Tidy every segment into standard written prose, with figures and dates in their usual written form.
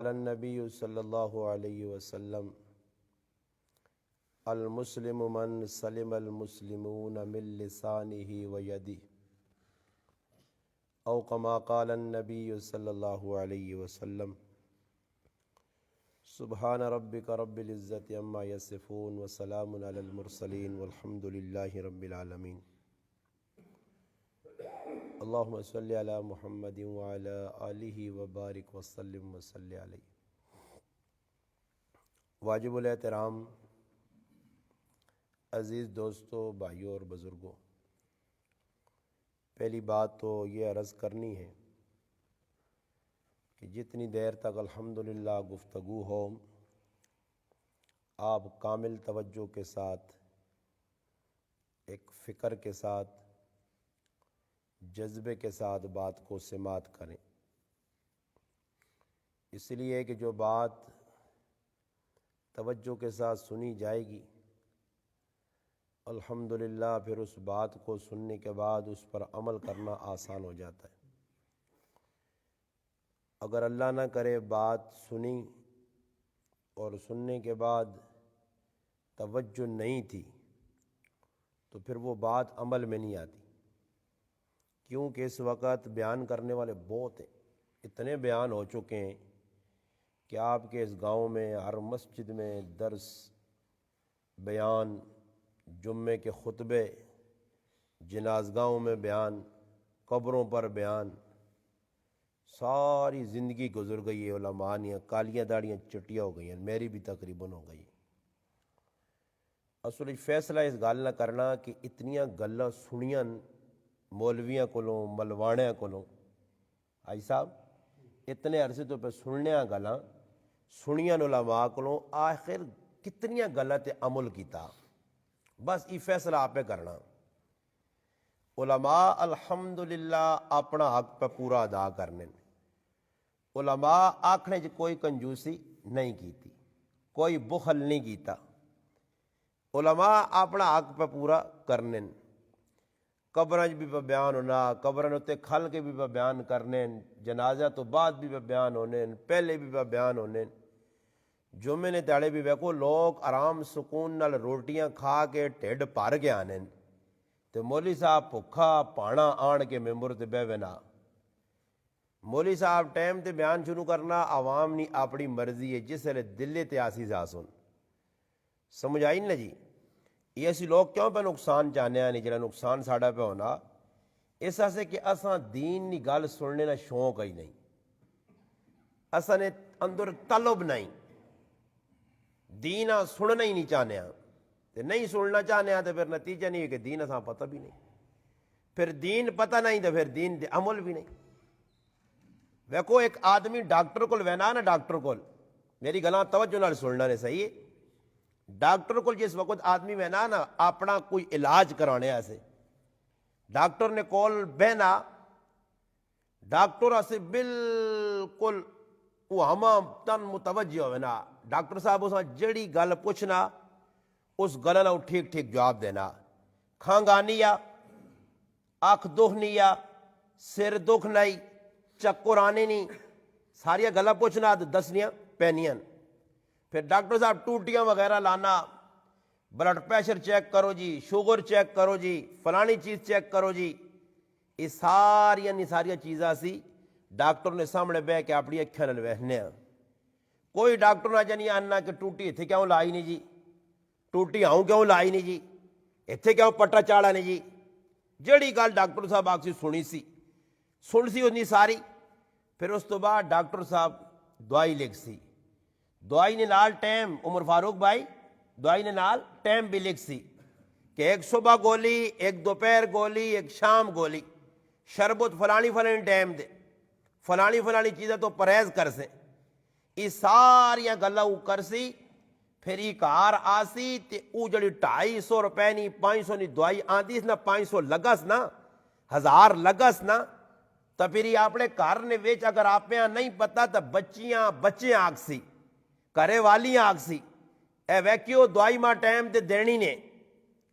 قال النبی صلی اللہ علیہ وسلم المسلم من سلم المسلمون من لسانہ ویدہ او کما قال النبی صلی اللہ علیہ وسلم سبحان ربک رب العزت عما یصفون وسلام علی المرسلین والحمد للہ رب العالمین۔ اللہم صلی علی محمد وعلی آلہ وبارک وسلم وصلی علیہ۔ واجب الاحترام عزیز دوستو، بھائیوں اور بزرگوں، پہلی بات تو یہ عرض کرنی ہے کہ جتنی دیر تک الحمدللہ گفتگو ہو، آپ کامل توجہ کے ساتھ، ایک فکر کے ساتھ، جذبے کے ساتھ بات کو سماعت کریں، اس لیے کہ جو بات توجہ کے ساتھ سنی جائے گی، الحمدللہ پھر اس بات کو سننے کے بعد اس پر عمل کرنا آسان ہو جاتا ہے۔ اگر اللہ نہ کرے بات سنی اور سننے کے بعد توجہ نہیں تھی تو پھر وہ بات عمل میں نہیں آتی، کیونکہ اس وقت بیان کرنے والے بہت ہیں، اتنے بیان ہو چکے ہیں کہ آپ کے اس گاؤں میں ہر مسجد میں درس، بیان، جمعے کے خطبے، جنازگاہوں میں بیان، قبروں پر بیان، ساری زندگی گزر گئی ہے، علماء نے کالیاں داڑیاں چٹیاں ہو گئی ہیں، میری بھی تقریباً ہو گئی۔ اصل فیصلہ اس گل نہ کرنا کہ اتنیاں گلاں سنیاں مولویاں کولوں، ملواڑیاں کولوں، آئی صاحب اتنے عرصے تو پہ سننیاں گلاں سنیاں علماء کولوں، آخر کتنیاں گلاں تے عمل کیتا، بس یہ فیصلہ آپ پہ کرنا۔ علماء الحمدللہ اپنا حق پہ پورا ادا کرنے، علماء آکھنے چ کوئی کنجوسی نہیں کیتی، کوئی بخل نہیں کیتا، علماء اپنا حق پہ پورا کرنے، قبریں بھی پہ بیان ہونا، قبریں اتے کھل کے بھی پہ بیان کرنے، جنازہ تو بعد بھی پہ بیان ہونے، پہلے بھی پہ بیان ہونے، جمعے نے تیڑے بھی ویکو لوگ آرام سکون نال روٹیاں کھا کے ٹھڈ بھر کے آنے، تے مولوی صاحب بھکھا پانا آن کے ممبر تے بہوے نا، مولوی صاحب ٹائم تے بیان شروع کرنا، عوام نہیں اپنی مرضی ہے، جس ویلے دلے تے آسی جا سن، سمجھ آئی نا جی؟ یہ اسی لوگ کیوں پہ نقصان چاہنے ہیں، نہیں جڑا نقصان ساڑا پہ ہونا اس واسطے کہ اساں دین نی گل سننے نا شوق ہی نہیں، اساں نے اندر طلب نہیں، دین سننا ہی نہیں چاہنے ہیں، تے نہیں سننا چاہنے ہیں تو پھر نتیجہ نہیں ہے کہ دین اساں پتہ بھی نہیں، پھر دین پتہ نہیں تو پھر دین دے عمل بھی نہیں۔ ویکو ایک آدمی ڈاکٹر کول وینا نا، ڈاکٹر کول میری گلاں توجہ نال سننا نے صحیح ہے، ڈاکٹر کو جس وقت آدمی بہنا نا اپنا کوئی علاج کرانے ایسے، ڈاکٹر نے کول بہنا، ڈاکٹر اسے بالکل وہ ہما تن متوجہ ہونا، ڈاکٹر صاحب اساں جڑی گل پوچھنا اس گل نہ ٹھیک ٹھیک جواب دینا، کھانگ آنی یا اکھ دکھنی یا سر دکھ نہیں، چکر آنے نہیں، ساریا گلاں پوچھنا دسنیاں پینیاں، پھر ڈاکٹر صاحب ٹوٹیاں وغیرہ لانا، بلڈ پریشر چیک کرو جی، شوگر چیک کرو جی، فلانی چیز چیک کرو جی، یہ ساریا چیزاں سی ڈاکٹر نے سامنے بہ کے اپنی اکھیاں نال ویکھنے ہیں۔ کوئی ڈاکٹر نہ جانی آنا کہ ٹوٹی اتھے کیوں لائی نہیں جی، ٹوٹی آؤں کیوں لائی نہیں جی، اتھے کیوں پٹا چاڑا نہیں جی، جڑی گل ڈاکٹر صاحب آکسی سن سی اتنی ساری، پھر اس تو بعد ڈاکٹر صاحب دوائی لکھ سی، دوائی نے نال ٹائم، عمر فاروق بھائی دوائی نے نال ٹائم بھی لکھ سی کہ ایک صبح گولی، ایک دوپہر گولی، ایک شام گولی، شربت فلانی ٹائم دے، فلانی چیزیں تو پرہیز کر سے، یہ ساریاں گلاں او کر سی، پھر یہ کار آسی تے او جڑی 250 روپے نی 500 نی دوائی آندی نا، 500 لگس نا، 1000 لگس نا، تو پھر یہ اپنے گھر نے ویچ اگر آپ نہیں پتا تو بچے آکسی، کرے والیاں آکسی، اے ویکیو دوائی ماں ٹائم تے دینی نے،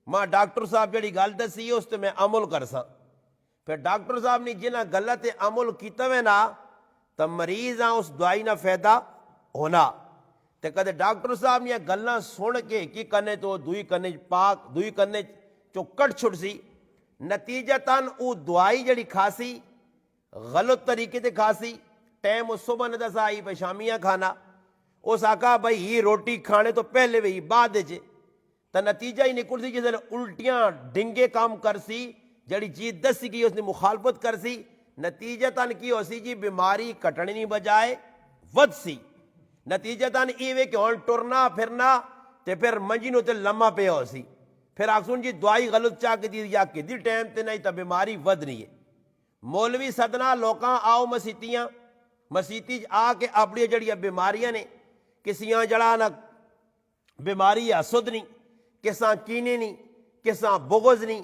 ماں ڈاکٹر صاحب جڑی گل دسی اس تے میں عمل کرساں، پھر ڈاکٹر صاحب نے جنہ گلت عمل کیتا وے نا تو مریض اس دوائی نہ فائدہ ہونا۔ تے کدے ڈاکٹر صاحب نے گلاں سن کے کی کنے تو دوئی کنے پاک دوئی کنے چو کٹ چھڑ سی، نتیجتاً او دوائی جڑی کھاسی غلط طریقے تے کھاسی، ٹائم اس صبح نے دسا ہی شامیاں کھانا، اس آقا بھائی ہی روٹی کھانے تو پہلے بھی بعد چ تا نتیجہ ہی نکل سی، جس الٹیاں ڈنگے کام کر سی، جڑی چیز دسی گئی اس نے مخالفت کر سی، نتیجتاً کی ہو سی جی بیماری کٹنے نہیں بجائے ود سی، نتیجتاً ایوے کہ ہون ٹرنا پھرنا تے پھر منجی نو تے لمحہ پہ ہو سی، پھر آکسون جی دوائی غلط چاہ کے دی یا کہ دی ٹائم تے نہیں تا بیماری ود نہیں ہے۔ مولوی صدنا لوکاں آؤ مسیتیاں، مسیتی آ کے اپنی جڑیاں بیماریاں نے، کسیاں جڑا نہ بیماری حسد نہیں، کساں کینے نہیں، کساں بغض نہیں،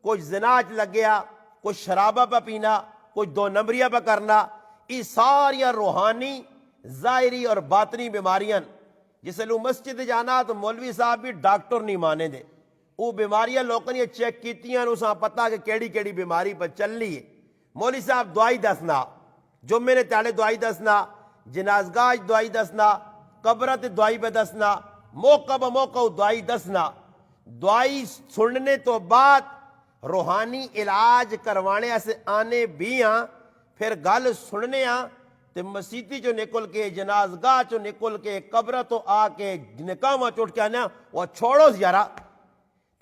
کوئی زناج لگیا، کوئی شرابہ پہ پینا، کوئی دو نمبریہ پہ کرنا، یہ ساریاں روحانی ظاہری اور باطنی بیماریاں، جس لو مسجد جانا تو مولوی صاحب بھی ڈاکٹر نہیں مانے دے، وہ بیماریاں لوگوں نے چیک کیتیاں اساں پتہ کہ کیڑی کیڑی بیماری پر چل رہی ہے، مولوی صاحب دوائی دسنا، جمعے نے تالے دوائی دسنا، جنازگاہ دوائی دسنا، قبرت دوائی پہ دسنا، موقع بموقع دوائی دسنا، دوائی سننے تو بعد روحانی علاج کروانے سے آنے بھی ہاں، پھر گل سننے ہاں تے مسیتی جو نکل کے جنازگاہ چو نکل کے قبر تو آ کے نکاح چوٹ کے آنے وہ چھوڑو زیارہ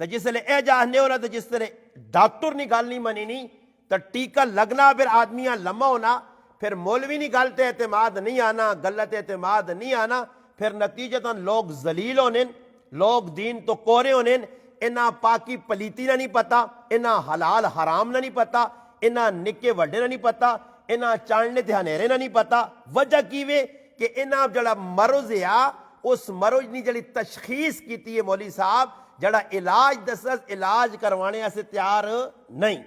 تو جس لئے اے جاہنے ہونا تو جس طرح ڈاکٹر نہیں گل نہیں منی نہیں تو ٹیکہ لگنا پھر آدمیاں لمحہ ہونا، پھر مولوی نہیں غلط اعتماد نہیں آنا، غلط اعتماد نہیں آنا، پھر نتیجتاً لوگ ذلیل ہونے، لوگ دین تو کورے ہونے، انہاں پاکی پلیتی نہ نہیں پتا، انہاں حلال حرام نہ نہیں پتا، انہاں نکے وڈے نہ نہیں پتا، انہاں چاننے تے ہنیرے نہ نہیں پتا، وجہ کیوے کہ انہاں جڑا مرض ہے اس مرض نے جڑی تشخیص کیتی ہے مولوی صاحب جڑا علاج دسس علاج کروانے سے تیار نہیں۔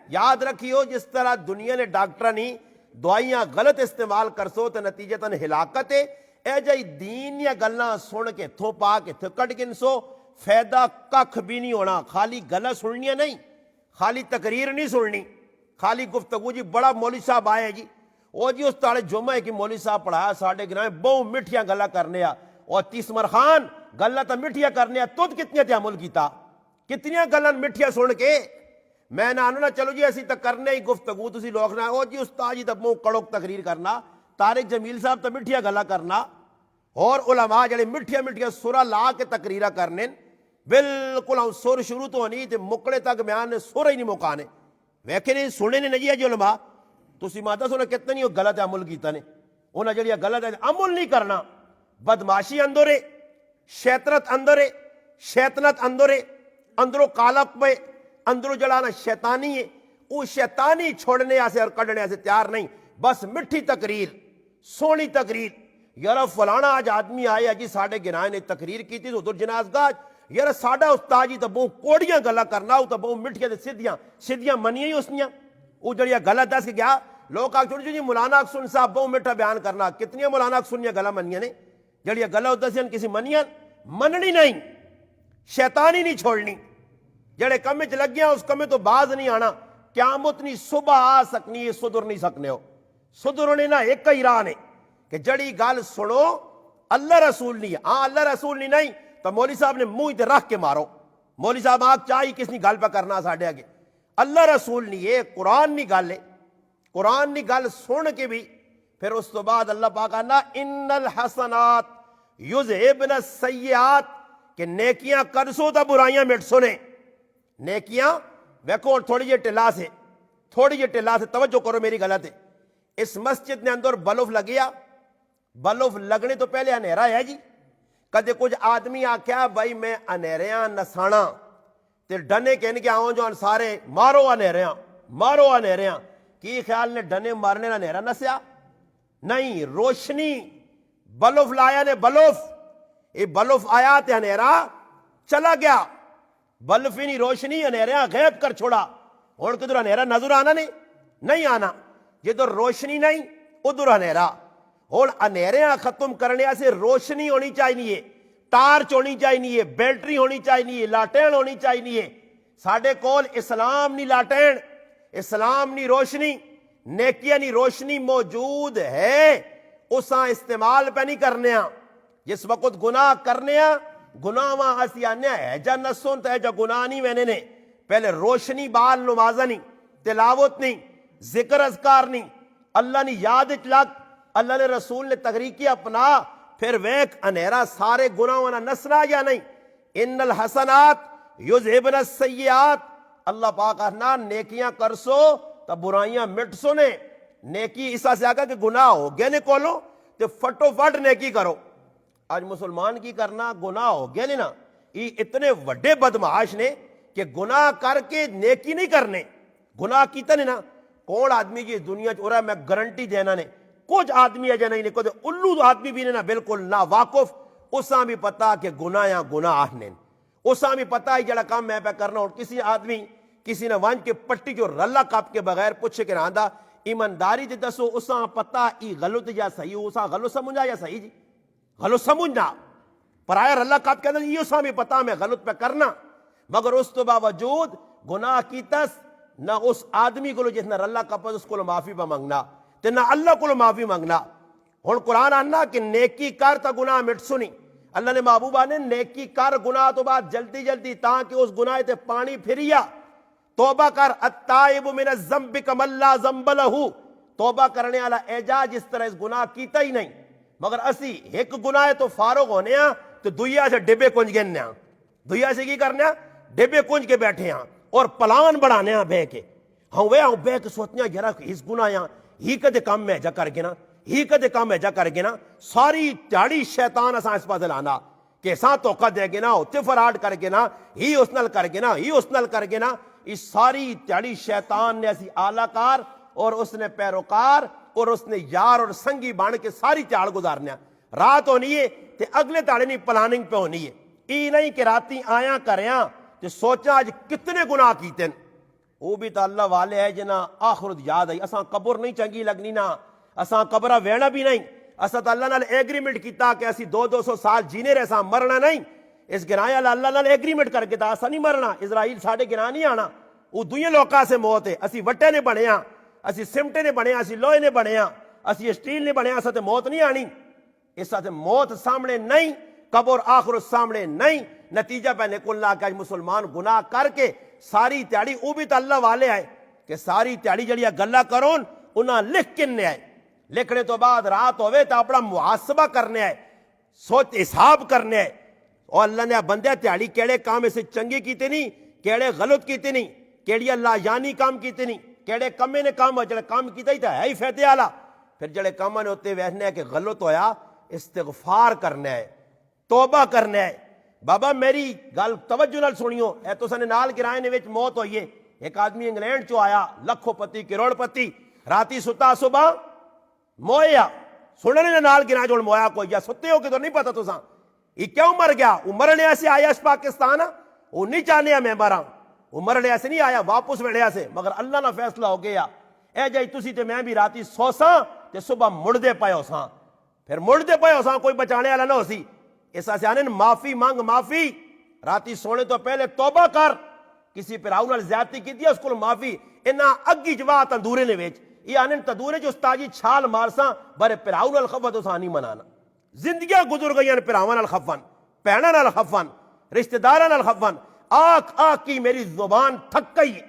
یاد رکھیو جس طرح دنیا نے ڈاکٹر نہیں دوائیاں غلط استعمال کرسو تو نتیجتاً ہلاکت ہے، اے جائی دین یا گلاں سن کے تھو پا کے تھو کٹ گنسو فائدہ ککھ بھی نہیں ہونا، خالی گلہ سننیاں نہیں، خالی تقریر نہیں سننی، خالی گفتگو جی بڑا مولوی صاحب آئے جی وہ جی اس تاڑے جمعہ کی مولوی صاحب پڑھایا ساڑھے گناہ بہت مٹھیاں گلہ کرنے اور تیسمر خان گلہ تا مٹھیاں کرنے تود کتنی تعامل کیتا، کتنیاں گلہ مٹھیاں سن کے میں نہ آنو نہ چلو جی ایسی تا کرنے ہی گفتگو تسی لوگ نہ او جی استاد جی تا بہت کڑک تقریر کرنا، طارق جمیل صاحب تا مٹھیاں گلہ کرنا اور علماء جڑے مٹھیاں مٹھیاں سورہ لا کے تقریرہ کرنے بالکل ہم سور شروع تو ہونی تے مکڑے تک بیان نے سورہ ہی نہیں مکانے ویکھے نہیں سنے نے نجی ہے جو علماء تسی ماتا سونا کتنا نہیں غلط عمل کیتا نے انہاں جڑیا غلط عمل نہیں کرنا، بدماشی اندرے، شیطنت اندرے، شیطنت اندرے، اندروں کالق پہ اندروں جڑانا شیطانی ہے، وہ شیطانی چھوڑنے آسے اور کڑنے آسے تیار نہیں، بس مٹھی تقریر سونی تقریر، یار فلانا آج آدمی آیا جی ساڑھے گناہ نے تقریر کی تھی تو ادھر جنازگاہ یار ساڑھا استاد جی تو بہت کوڑیاں گلہ کرنا تو بہت مٹھیاں تے سدیاں منیاں ہی اسنیاں وہ جڑیا غلط دس کے گیا لوگ آگ چھوڑی جی مولانا اکسن صاحب بہت مٹھا بیان کرنا کتنی مولانا اکسنیاں گلہ منیاں نے جڑیا غلط دسیاں کسی منیاں مننی نہیں شیطانی نہیں چھوڑنی جڑے کمے چ لگیاں اس کمے تو باز نہیں آنا قیامت نہیں صبح آ سکنی ہے صدر نہیں سکنے ہو صدر نے نہ ایک ہی راہ نے کہ جڑی گال سنو اللہ رسول نہیں ہے ہاں اللہ رسول نہیں تو مولوی صاحب نے منہ تے رکھ کے مارو مولوی صاحب آپ چاہی کس نے گل پہ کرنا ساڑھے آگے اللہ رسول نہیں ہے قرآن نہیں گل ہے قرآن نہیں گل سن کے بھی پھر اس تو بعد اللہ پاک کہنا ان الحسنات یذہبن السیئات کہ نیکیاں کر سو تا برائیاں مٹ سنے نیکیاں ویکھو تھوڑی جی ٹلا سے توجہ کرو میری غلط ہے اس مسجد نے اندر بلوف لگیا بلوف لگنے تو پہلے انہیرا ہے جی کدے کچھ آدمی آکھیا بھائی میں انہیریاں نسانا تے ڈنے کہنے کے آؤں جو سارے مارو انہیریاں کی خیال نے ڈنے مارنے نہ انہیرا نسیا نہیں روشنی بلوف لایا نے بلوف آیا تے انہیرا چلا گیا بلف ہی نہیں روشنی انہیریاں غیب کر چھوڑا اور کدھر انہیرا نظر آنا نہیں آنا جدھر روشنی نہیں ادھر انہیرا اور انہیریاں ختم کرنے سے روشنی ہونی چاہیے ٹارچ ہونی چاہیے بیٹری ہونی چاہیے لاٹین ہونی چاہیے ساڑھے کول اسلام نہیں لاٹین اسلام نہیں روشنی نیکیاں نہیں روشنی موجود ہے اساں استعمال پہ نہیں کرنے ہاں. جس وقت گناہ کرنے ہاں گناہ وہاں اسی آنے ہے جا نسون تے جا گناہ نہیں وینے نے. پہلے روشنی بال نمازہ نہیں, تلاوت نہیں, ذکر اذکار نہیں, اللہ نے یاد اچلاک, اللہ نے رسول نے تغریقی اپنا, پھر ویک انہیرا سارے گناہ وانا نسنا یا نہیں. ان الحسنات یذہبن السیئات, اللہ پاک کہنا نیکیاں کرسو تو برائیاں مٹ سو نے. نیکی اس سے آگا کہ گناہ ہو گئے نے کولو تو فٹو فٹ نیکی کرو. آج مسلمان کی کرنا گناہ ہو گئے نے نا, یہ اتنے وڈے بدمعاش نے کہ گناہ کر کے نیکی نہیں کرنے. گناہ کیتا نہیں نا کون آدمی کی دنیا چورا, میں گارنٹی دینا نے کچھ آدمی ہے جنہیں کو الو آدمی بھی نے بالکل نا واقف, اساں بھی پتا کہ گناہ یا گناہ نے, اساں بھی پتا ہے جڑا کام میں پہ کرنا. اور کسی آدمی کسی نے وانج کے پٹی جو رلا کاپ کے بغیر پوچھے کہ ناندہ ایمانداری دے دسو اساں پتا ای غلط یا صحیح, اساں غلط سمجھا یا صحیح جی غلط سمجھنا. پر آیا رلا کاپ کے اندر یہ اساں بھی پتا میں غلط پہ کرنا, مگر اس تو باوجود گناہ کی تس نہ اس آدمی کو جس نے رلا کاپ اس کو معافی پہ مانگنا تے نہ اللہ کو معافی مانگنا. ہن قرآن آنا کہ نیکی کر تا گناہ مٹ سنی. اللہ نے محبوبہ نے نیکی کر گناہ تو بعد جلدی جلدی تاکہ اس گناہ تے پانی پھریا. توبہ کر التائب من الذنب کمن لا ذنب لہ, توبہ کرنے والا اعجاز جس طرح اس گناہ کیتا ہی نہیں. مگر اسی ایک گناہ تو فارغ ہونے ہاں تو دویا سے ڈبے کنج گننے ہاں, دویا سے کی کرنے ہاں ڈبے کنج کے بیٹھے ہاں اور پلان بڑھانے ہاں بے کے. ہاں وہ ہاں بے کے سوچنے ہاں یرا اس گناہ ہاں ہی کدے کام میں جا کر کے نا, ہی کدے کام میں جا کر کے نا, ساری تیاڑی شیطان اساں اس پاس لانا کہ ساں توقع دے گے نا, اتنے فراڈ کر کے نا, ہی اس نل کر کے نا, ہی اس نل کر کے نا. اس ساری تیاڑی شیطان نے ایسی آلہ کار اور اس نے پیروکار اور اس نے یار اور سنگی بان کے ساری تیاڑ گزارنے. رات ہونی ہے تے اگلے تاڑے نہیں پلاننگ پہ ہونی ہے. ای نہیں کہ راتی آیاں کریاں تے سوچا آج کتنے گناہ کیتے. وہ بھی تو اللہ والے ہے جنا آخرت یاد آئی. اساں قبر نہیں چنگی لگنی نا, اساں قبرہ وینا بھی نہیں. اساں تو اللہ نال ایگریمنٹ کیتا کہ اسی 200 سال جینے رہے ساں مرنا نہیں. اس گناہ اللہ نال ایگریمنٹ کر کے تا اساں نہیں مرنا. اسرائیل ساڑھے گناہ نہیں آنا, وہ دوئے لوکاں سے موت ہے. اسی وٹے نے بنے ہاں, اسی سمٹے نے بنے ہاں, اسی لوہے نے بنے ہاں, اسی اسٹیل نے بنے ہاں, اساں تے موت نہیں آنی. اس سے موت سامنے نہیں, قبر آخرت سامنے نہیں. نتیجہ پہ نکلنا کہ مسلمان گناہ کر کے ساری تیاڑی, وہ بھی تو اللہ والے آئے کہ ساری تیاڑی جڑیا گلہ کرون انہاں لکھ کنے آئے. لکھنے تو بعد رات ہوئے تو اپنا محاسبہ کرنے آئے, سوچ حساب کرنے آئے. اور اللہ نے بندے تیاڑی کیڑے کام اسے چنگی کیتے نہیں, کیڑے غلط کیتے نہیں, کیڑی اللہ یعنی کام کیتے نہیں, کیڑے کمے نے کام جڑے کام کیتا ہی تھا ہے ہی فیدے والا. پھر جڑے کام نے ہوتے ویسنے کہ غلط ہویا استغفار کرنے آئے, توبہ کرنے آئے. بابا میری گل توجہ نال سنیو, اے تو سنے نال کرائے نے وچ موت ہوئی ہے. ایک آدمی انگلینڈ چو آیا, لکھو پتی کروڑ پتی, راتی ستا صبح مویا سننے نے نال گرائے جو مویا کوئی یا ستے ہو کہ تو نہیں پتا تو ساں یہ کیوں مر گیا. وہ مرنے ایسے آیا اس پاکستان, وہ نہیں چاہنے میں مراں, وہ مرنے ایسے نہیں آیا واپس وڑیا سے, مگر اللہ نہ فیصلہ ہو گیا اے جائی تسی تے میں بھی راتی سو ساں تے صبح مڑ دے پائے ہو ساں. پھر مڑ دے پائے ہو ساں کوئی بچانے والا نہ ہو سی. ایسا سے آنے معافی مانگ, معافی راتی سونے تو پہلے توبہ کر. کسی پر آؤ نال زیادتی کی دیا اس کو معافی. انہاں اگی جوا تندورے نے ویچ یہ آنے تندورے جو استاجی چھال مارساں برے پر آؤ نال خفت اساں نہیں منانا. زندگیاں گزر گئی پراواں نال خفن, بہناں نال خفن, رشتہ داراں نال خفن. آکھ آکھ کی میری زبان تھک گئی.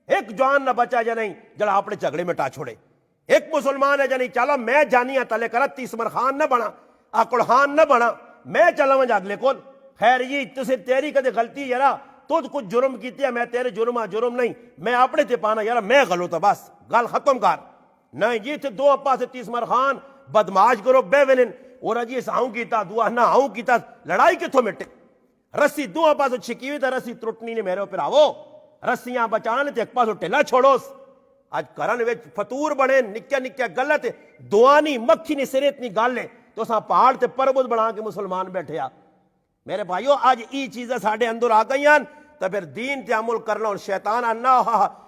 ایک جوان نہ بچا جا نہیں جڑا اپنے جھگڑے میں ٹا چھوڑے. ایک مسلمان ہے جا نہیں چلو میں جانیاں تلے کرا تیسمر خان نہ بنا, آکڑ خان نہ بنا, میں چلا وجہ اگلے کول. خیر یہ تسی تیری کدے غلطی یارا تو کچھ جرم کیتی ہے, میں تیرے جرم نہیں, میں اپنے تے پانا یارا میں غلط ہے, بس گل ختم کر. نہیں یہ تھے دو اپا سے تیسمر خان بدماش کرو بے ونن اور اجی ہاؤں کیتا دعا نہ ہاؤں کیتا, لڑائی کتوں مٹے. رسی دو اپا سے چھکی ہوئی تھا, رسی ترٹنی نے میرے اوپر آو, رسیاں بچانا نے تے ایک پاسو ٹیلا چھوڑوس. آج کرن وچ فطور بنے نکیا نکیا غلط دعانی مکھی نے سرے اتنی گل ہے تو ساں پہاڑ تے پربت بنا کے مسلمان بیٹھے آ. میرے بھائیو آج ای چیزیں ساڑھے اندر آ گئی ہیں تو پھر دین تے عمل کرنا. اور شیطان آنا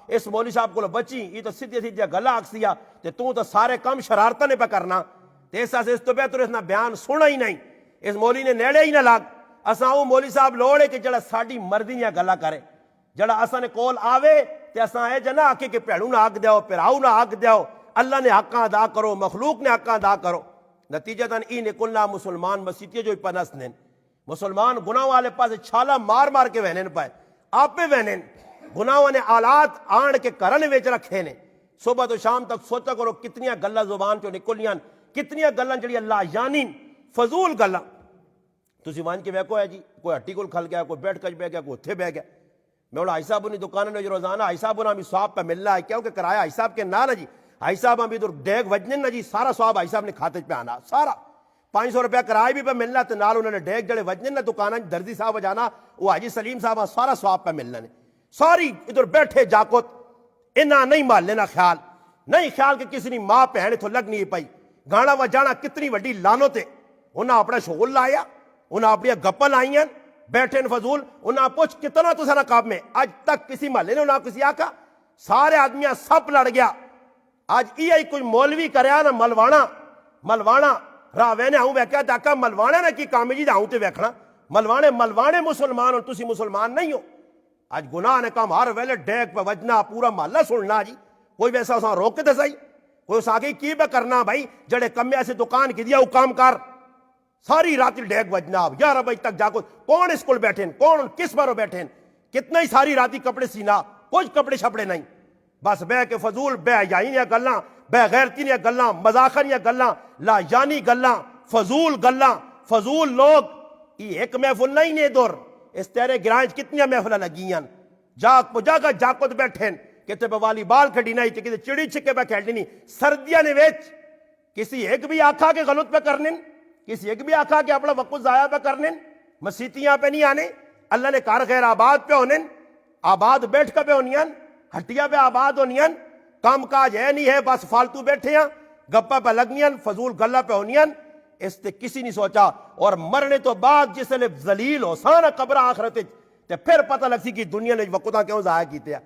اس مولوی صاحب کو بچی یہ تو سیدھی سیدھی گلا آکسیا تے تو سارے کم شرارتہ نے پہ کرنا. تے ایسا سے اس تو بہتر اس نے بیان سنا ہی نہیں, اس مولوی نے نیڑے ہی نہ لگ. اساں وہ مولوی صاحب لوڑے کہ جڑا ساڑی مرضی نہ گلا کرے, جڑا اساں نے کول آوے تے اساں اے جنا آکے کہ پیڑوں نہ حق دیو, پراؤ نہ حق دیو, اللہ نے حقاں ادا کرو, مخلوق نے حقاں ادا کرو. نتیجتاً ای نکلنا مسلمان مسیطیے جو پنسنن مسلمان گناہ والے پاس چھالا مار مار کے وہنن پائے آپ پہ وہنن گناہ نے آلات آن کے کرن ویچ رکھے نے صبح تو شام تک سوچا کرو کتنیاں گلہ زبان چو نکلیاں کتنیاں گلہ جڑی اللہ جانین فضول گلہ تسی مان کے ویکو ہے جی کوئی ہٹی کول کھل گیا کوئی بیٹھ کج بہ گیا کوئی اتھے بہ گیا میں بولا حساب انہی دکانوں نے جو روزانہ حساب انہا ہمیں سواب پہ مل رہا ہے کیونکہ کرایہ حساب کے نہ جی حساب ہمیں ادھر ڈیگ وجنن نہ جی سارا سواب حساب نے کھاتے پہ آنا سارا 500 روپیہ کرایہ بھی پہ ملنا تو نال انہوں نے ڈیگ جڑے وجنن نہ دکانہ درزی صاحب جانا وہ حاجی سلیم صاحب سارا سواب پہ ملنا نے ساری ادھر بیٹھے جاکت انہا نہیں مال لینا خیال نہیں خیال کہ کسی نے ماں پہنے تو لگ نہیں پائی گانا وجانا کتنی وڈی لانو تے انہا اپنا شغل لایا انہا اپنی گپل آئیں بیٹھے فضول انہا پوچھ کتنا تو سنا کام میں آج تک کسی محلے نے انہا کسی آکا سارے آدمیاں سب لڑ گیا آج ای کوئی مولوی کریا نا ملوانا راوے نے ہوں ویکیا تاکہ ملوانے نے کی کامی جی ہوں تے ویکھنا ملوانے مسلمان اور تسی مسلمان نہیں ہو آج گناہ نے کام ہر ویلے ڈیک پہ وجنا پورا محلہ سننا جی کوئی ویسا اساں روک کے دسائی کوئی اس آگے کی بے کرنا بھائی جڑے کمے ایسے دکان کی دیا وہ کام کر ساری رات ڈیک وجنا 11 بجے تک جاکو کون اسکول بیٹھیں کون کس باروں بیٹھیں کتنا ہی ساری راتی کپڑے سینا کچھ کپڑے شپڑے نہیں بس بے کے فضول بے حیائیاں گلاں بے غیرتیاں گلاں مذاخریاں گلاں لا یعنی گلاں فضول لوگ یہ ایک محفل نہیں نے دور اس تیرے گرانچ کتنی محفلیں لگیاں جاگا جاکت بیٹھیں کتے پہ والی بال کھڑی نہیں کتے چڑی چھکے پہ کھیلنی نہیں سردیاں نے ویچ کسی ایک بھی آکھا کے غلط پہ کرنے کسی ایک بھی آکھا کہ اپنا وقت ضائع پہ کرنے مسیتیاں پہ نہیں آنے اللہ نے کار غیر آباد پہ ہونے آباد بیٹھ کے پہ ہونیاں ہٹیا پہ آباد ہونیاں کام کاج ہے نہیں ہے بس فالتو بیٹھے ہیں گپا پہ لگنیاں فضول گلہ پہ ہونیاں اس تے کسی نہیں سوچا اور مرنے تو بعد جس نے ذلیل ہو سانا قبر آخرت تے پھر پتہ لگ سی کہ دنیا نے وقتاں کیوں ضائع کیتے ہیں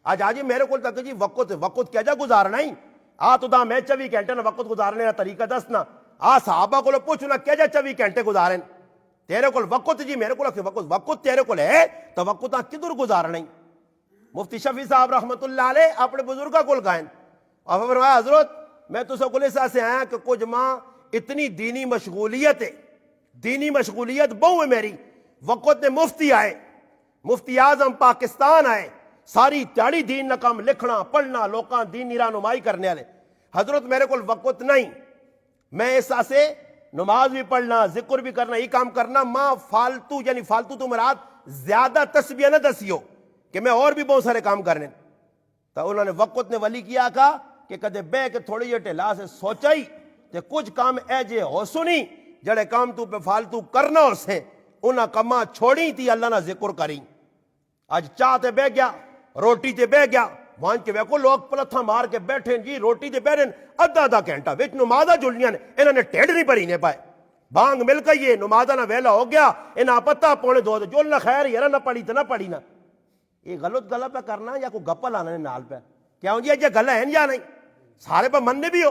آج آجی میرے کو تک جی وقت کیا جا گزارنا ہی تو دا میں 24 گھنٹے نہ وقت گزارنے کا طریقہ دسنا صحابہ کو پوچھنا کیا جا 24 گھنٹے گزارن تیرے کو وقت جی میرے کو وقت تیرے کو ہے تو وقتاں کدھر گزارنا ہی مفتی شفیع صاحب رحمت اللہ علیہ اپنے بزرگاں کو گائیں اور فرمایا حضرت میں تو سو کلے سے آیا کہ کچھ ماں اتنی دینی مشغولیت بہو ہے میری وقت نے مفتی آئے مفتی اعظم پاکستان آئے ساری تیاری دین نہ کام لکھنا پڑھنا لوکاں دین نیرا نمائی کرنے والے حضرت میرے کو وقت نہیں میں اس سے نماز بھی پڑھنا ذکر بھی کرنا یہ کام کرنا ماں فالتو یعنی فالتو تو مراد زیادہ تسبیح نہ دسیو کہ میں اور بھی بہت سارے کام کرنے تو انہوں نے وقت نے ولی کیا کہا کہ کدے بے کے تھوڑی یہ ٹھلا سے سوچائی تے کچھ کام اے جے ہو سنی جڑے کام تو پہ فالتو کرنا ہو سے انہاں کما چھوڑی تھی اللہ نہ ذکر کریں آج چاہ تے بے گیا روٹی تے بے گیا وہاں کے ویکو لوگ پلتھا مار کے بیٹھیں جی روٹی تے بیٹھیں آدھا گھنٹہ وچ نمازہ جلنیاں نے انہوں نے ٹیڑ نہیں بھری نے پائے بانگ مل کے یہ نمازہ نہ ویلا ہو گیا انہاں پتہ پونے دو جلنا خیر یرا نہ پڑی تو نہ پڑی نہ یہ غلط گلہ پہ کرنا یا کوئی گپا لانا ہے نال پہ کیا ہوں جی یہ گلہ ہے یا نہیں سارے پہ مننے بھی ہو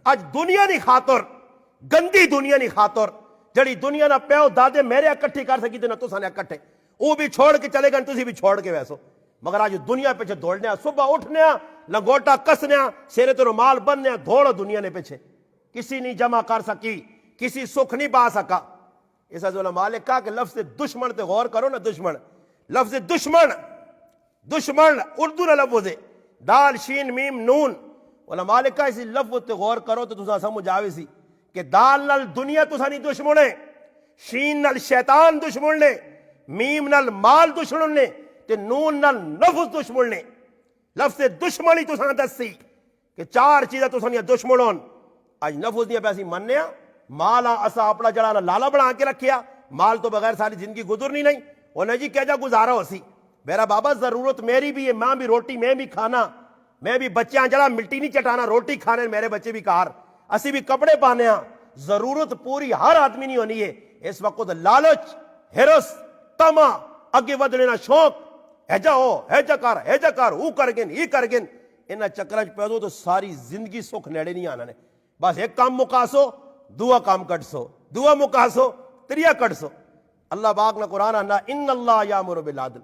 آج دنیا نہیں خاطر گندی دنیا نہیں خاطر جڑی دنیا نہ پیو دادے میرے اکٹھی کر سکی تو نہ تو سانے اکٹھے وہ بھی چھوڑ کے چلے گئے تسی بھی چھوڑ کے ویسو مگر آج دنیا پیچھے دوڑنے صبح اٹھنے لنگوٹا کسنے سیرے تو رومال بننے دوڑو دنیا نے پیچھے کسی نہیں جمع کر سکی کسی سکھ نہیں پا سکا اس علماء نے کہا کہ لفظ دشمن تے غور کرو نا دشمن لفظ دشمن اردو نہ لفظ ہے دال شین میم نون علماء نے کہا اسی لفظ تے غور کرو تو تسا سمجھ آوے سی کہ دال نال دنیا تسا نہیں دشمن ہے شین نال شیطان دشمن نے میم نال مال دشمن نے تے نون نال نفس دشمن نے لفظ دشمنی تسا دسی کہ 4 چیزیں تسا نہیں دشمن ہون آج نفس دیا پیسی مننے مالا اسا اپنا جڑا لالا بنا کے رکھیا مال تو بغیر ساری زندگی گزرنی نہیں انہیں جی کیا جا گزارا ہو سی میرا بابا ضرورت میری بھی ہے ماں بھی روٹی میں بھی کھانا میں بھی بچیاں جڑا ملٹی نہیں چٹانا روٹی کھانے میرے بچے بھی کار اسی بھی کپڑے پانے ضرورت پوری ہر آدمی نہیں ہونی ہے اس وقت لالچ ہرس تما اگے ودنے نا شوق ایجا ہو ایجا کر او کر گن ہی کر گن انہاں چکراں چ پیدو تو ساری زندگی سکھ نیڑے نہیں آنا نے بس ایک کام مکاسو دعا کام کٹ سو دعا مکاسو تریا کٹ سو اللہ پاک نے قرآن آنا ان اللہ یامر بالعدل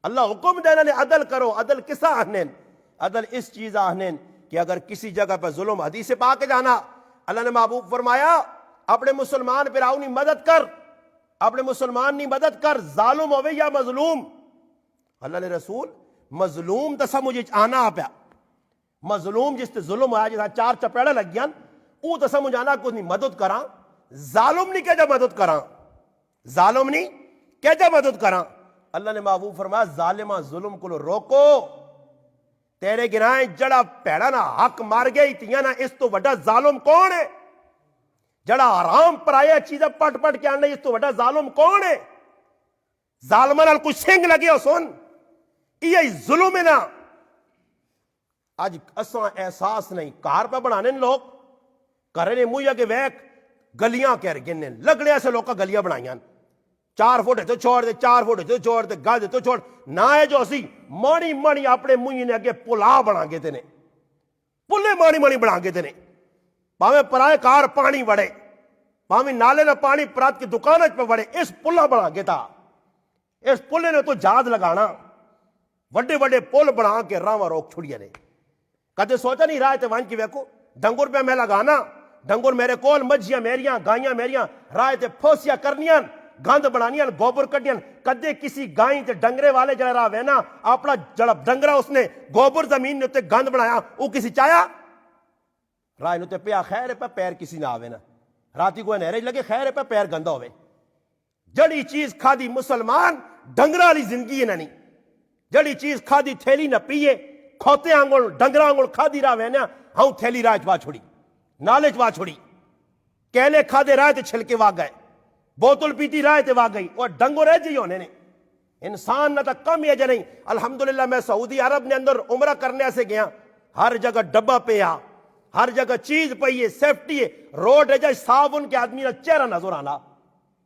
اللہ حکم دینا نے عدل کرو عدل کسا آہنین عدل اس چیز آہنین کہ اگر کسی جگہ پہ ظلم حدیث پاک جانا اللہ نے محبوب فرمایا اپنے مسلمان پھراؤ نہیں مدد کر، اپنے مسلمان نہیں مدد کر، ظالم ہوئے یا مظلوم۔ اللہ نے رسول مظلوم تسا مجھے آنا پیا، مظلوم جس تے ظلم آیا جس چار چپیڑا لگ گیا او تسا مجھے آنا کچھ نہیں مدد کراں، ظالم نہیں کہہ جا مدد کراں، ظالم نہیں کہہ جا مدد کراں۔ اللہ نے محبوب فرمایا ظالمہ ظلم کو روکو، تیرے گرائیں جڑا پیڑا نہ حق مار گئی تیاں نہ اس تو وڈا ظالم کون ہے؟ جڑا آرام پر آیا چیزیں پٹ پٹ کے آنے اس تو وڈا ظالم کون ہے؟ ظالمہ نال کچھ سنگ لگے ہو سن، یہ ظلم ہے نا۔ آج اساں احساس نہیں، کار پہ بنانے لوگ کرنے مویا کے ویک گلیاں کہہ گنے لگڑے سے لوگا گلیاں بنائیاں، 4 فٹ تو چھوڑ دے، 4 فٹ تو چھوڑ دے، گاہ تو چھوڑ نہ ہے جو اسی مانی مانی اپنے موئی نے اگے پلا بنا گے تینے، پلے مانی مانی بنا گے تینے، پاویں پرائے کار پانی وڑے، پاویں نالے نہ پانی پرات کی دکانت پہ وڑے، اس پلا بنا گے تا، اس پلے نے تو جاد لگانا، وڈے وڈے پل بنا کے راواں روک چھڑیا نے۔ کدے سوچا نہیں رائے تے وان کی ویکو ڈنگر پہ میں لگانا، ڈنگر میرے کول مجھیاں میریاں گائیاں میریاں رائے تے پھوسیاں کرنیاں گند بنانیاں گوبر کڈیاں، کدے کسی گائیں تے ڈنگرے والے جڑا راہ وینا اپنا جڑا ڈنگرا اس نے گوبر زمین نے تے گند بنایا او کسی چایا رائے نو تے پیا خیر پہ پیر کسی نہ آوے نا، راتی کوئی نہرے لگے خیر پہ پیر گندا ہوئے۔ جڑی چیز کھادی مسلمان ڈنگرا والی زندگی ہے نہیں، جڑی چیز کھادی تھیلی نہ پیے کھوتے آنگل ڈنگرا آنگل کھادی راہ وینا ہاں تھیلی راہ چوا چھوڑی، نالے چوا چھوڑی، کیلے کھادے راہ تے چھلکے وا گئے، بوتل پیتی راہ تے وا گئی، اور ڈنگو رہ جی ہونے نے انسان نہ تک کم یہ جا نہیں۔ الحمدللہ میں سعودی عرب نے اندر عمرہ کرنے سے گیا، ہر جگہ ڈبہ پیا، ہر جگہ چیز پئی ہے، سیفٹی ہے، روڈ ہے جائے صاف ان کے آدمی نہ چہرہ نظر آنا۔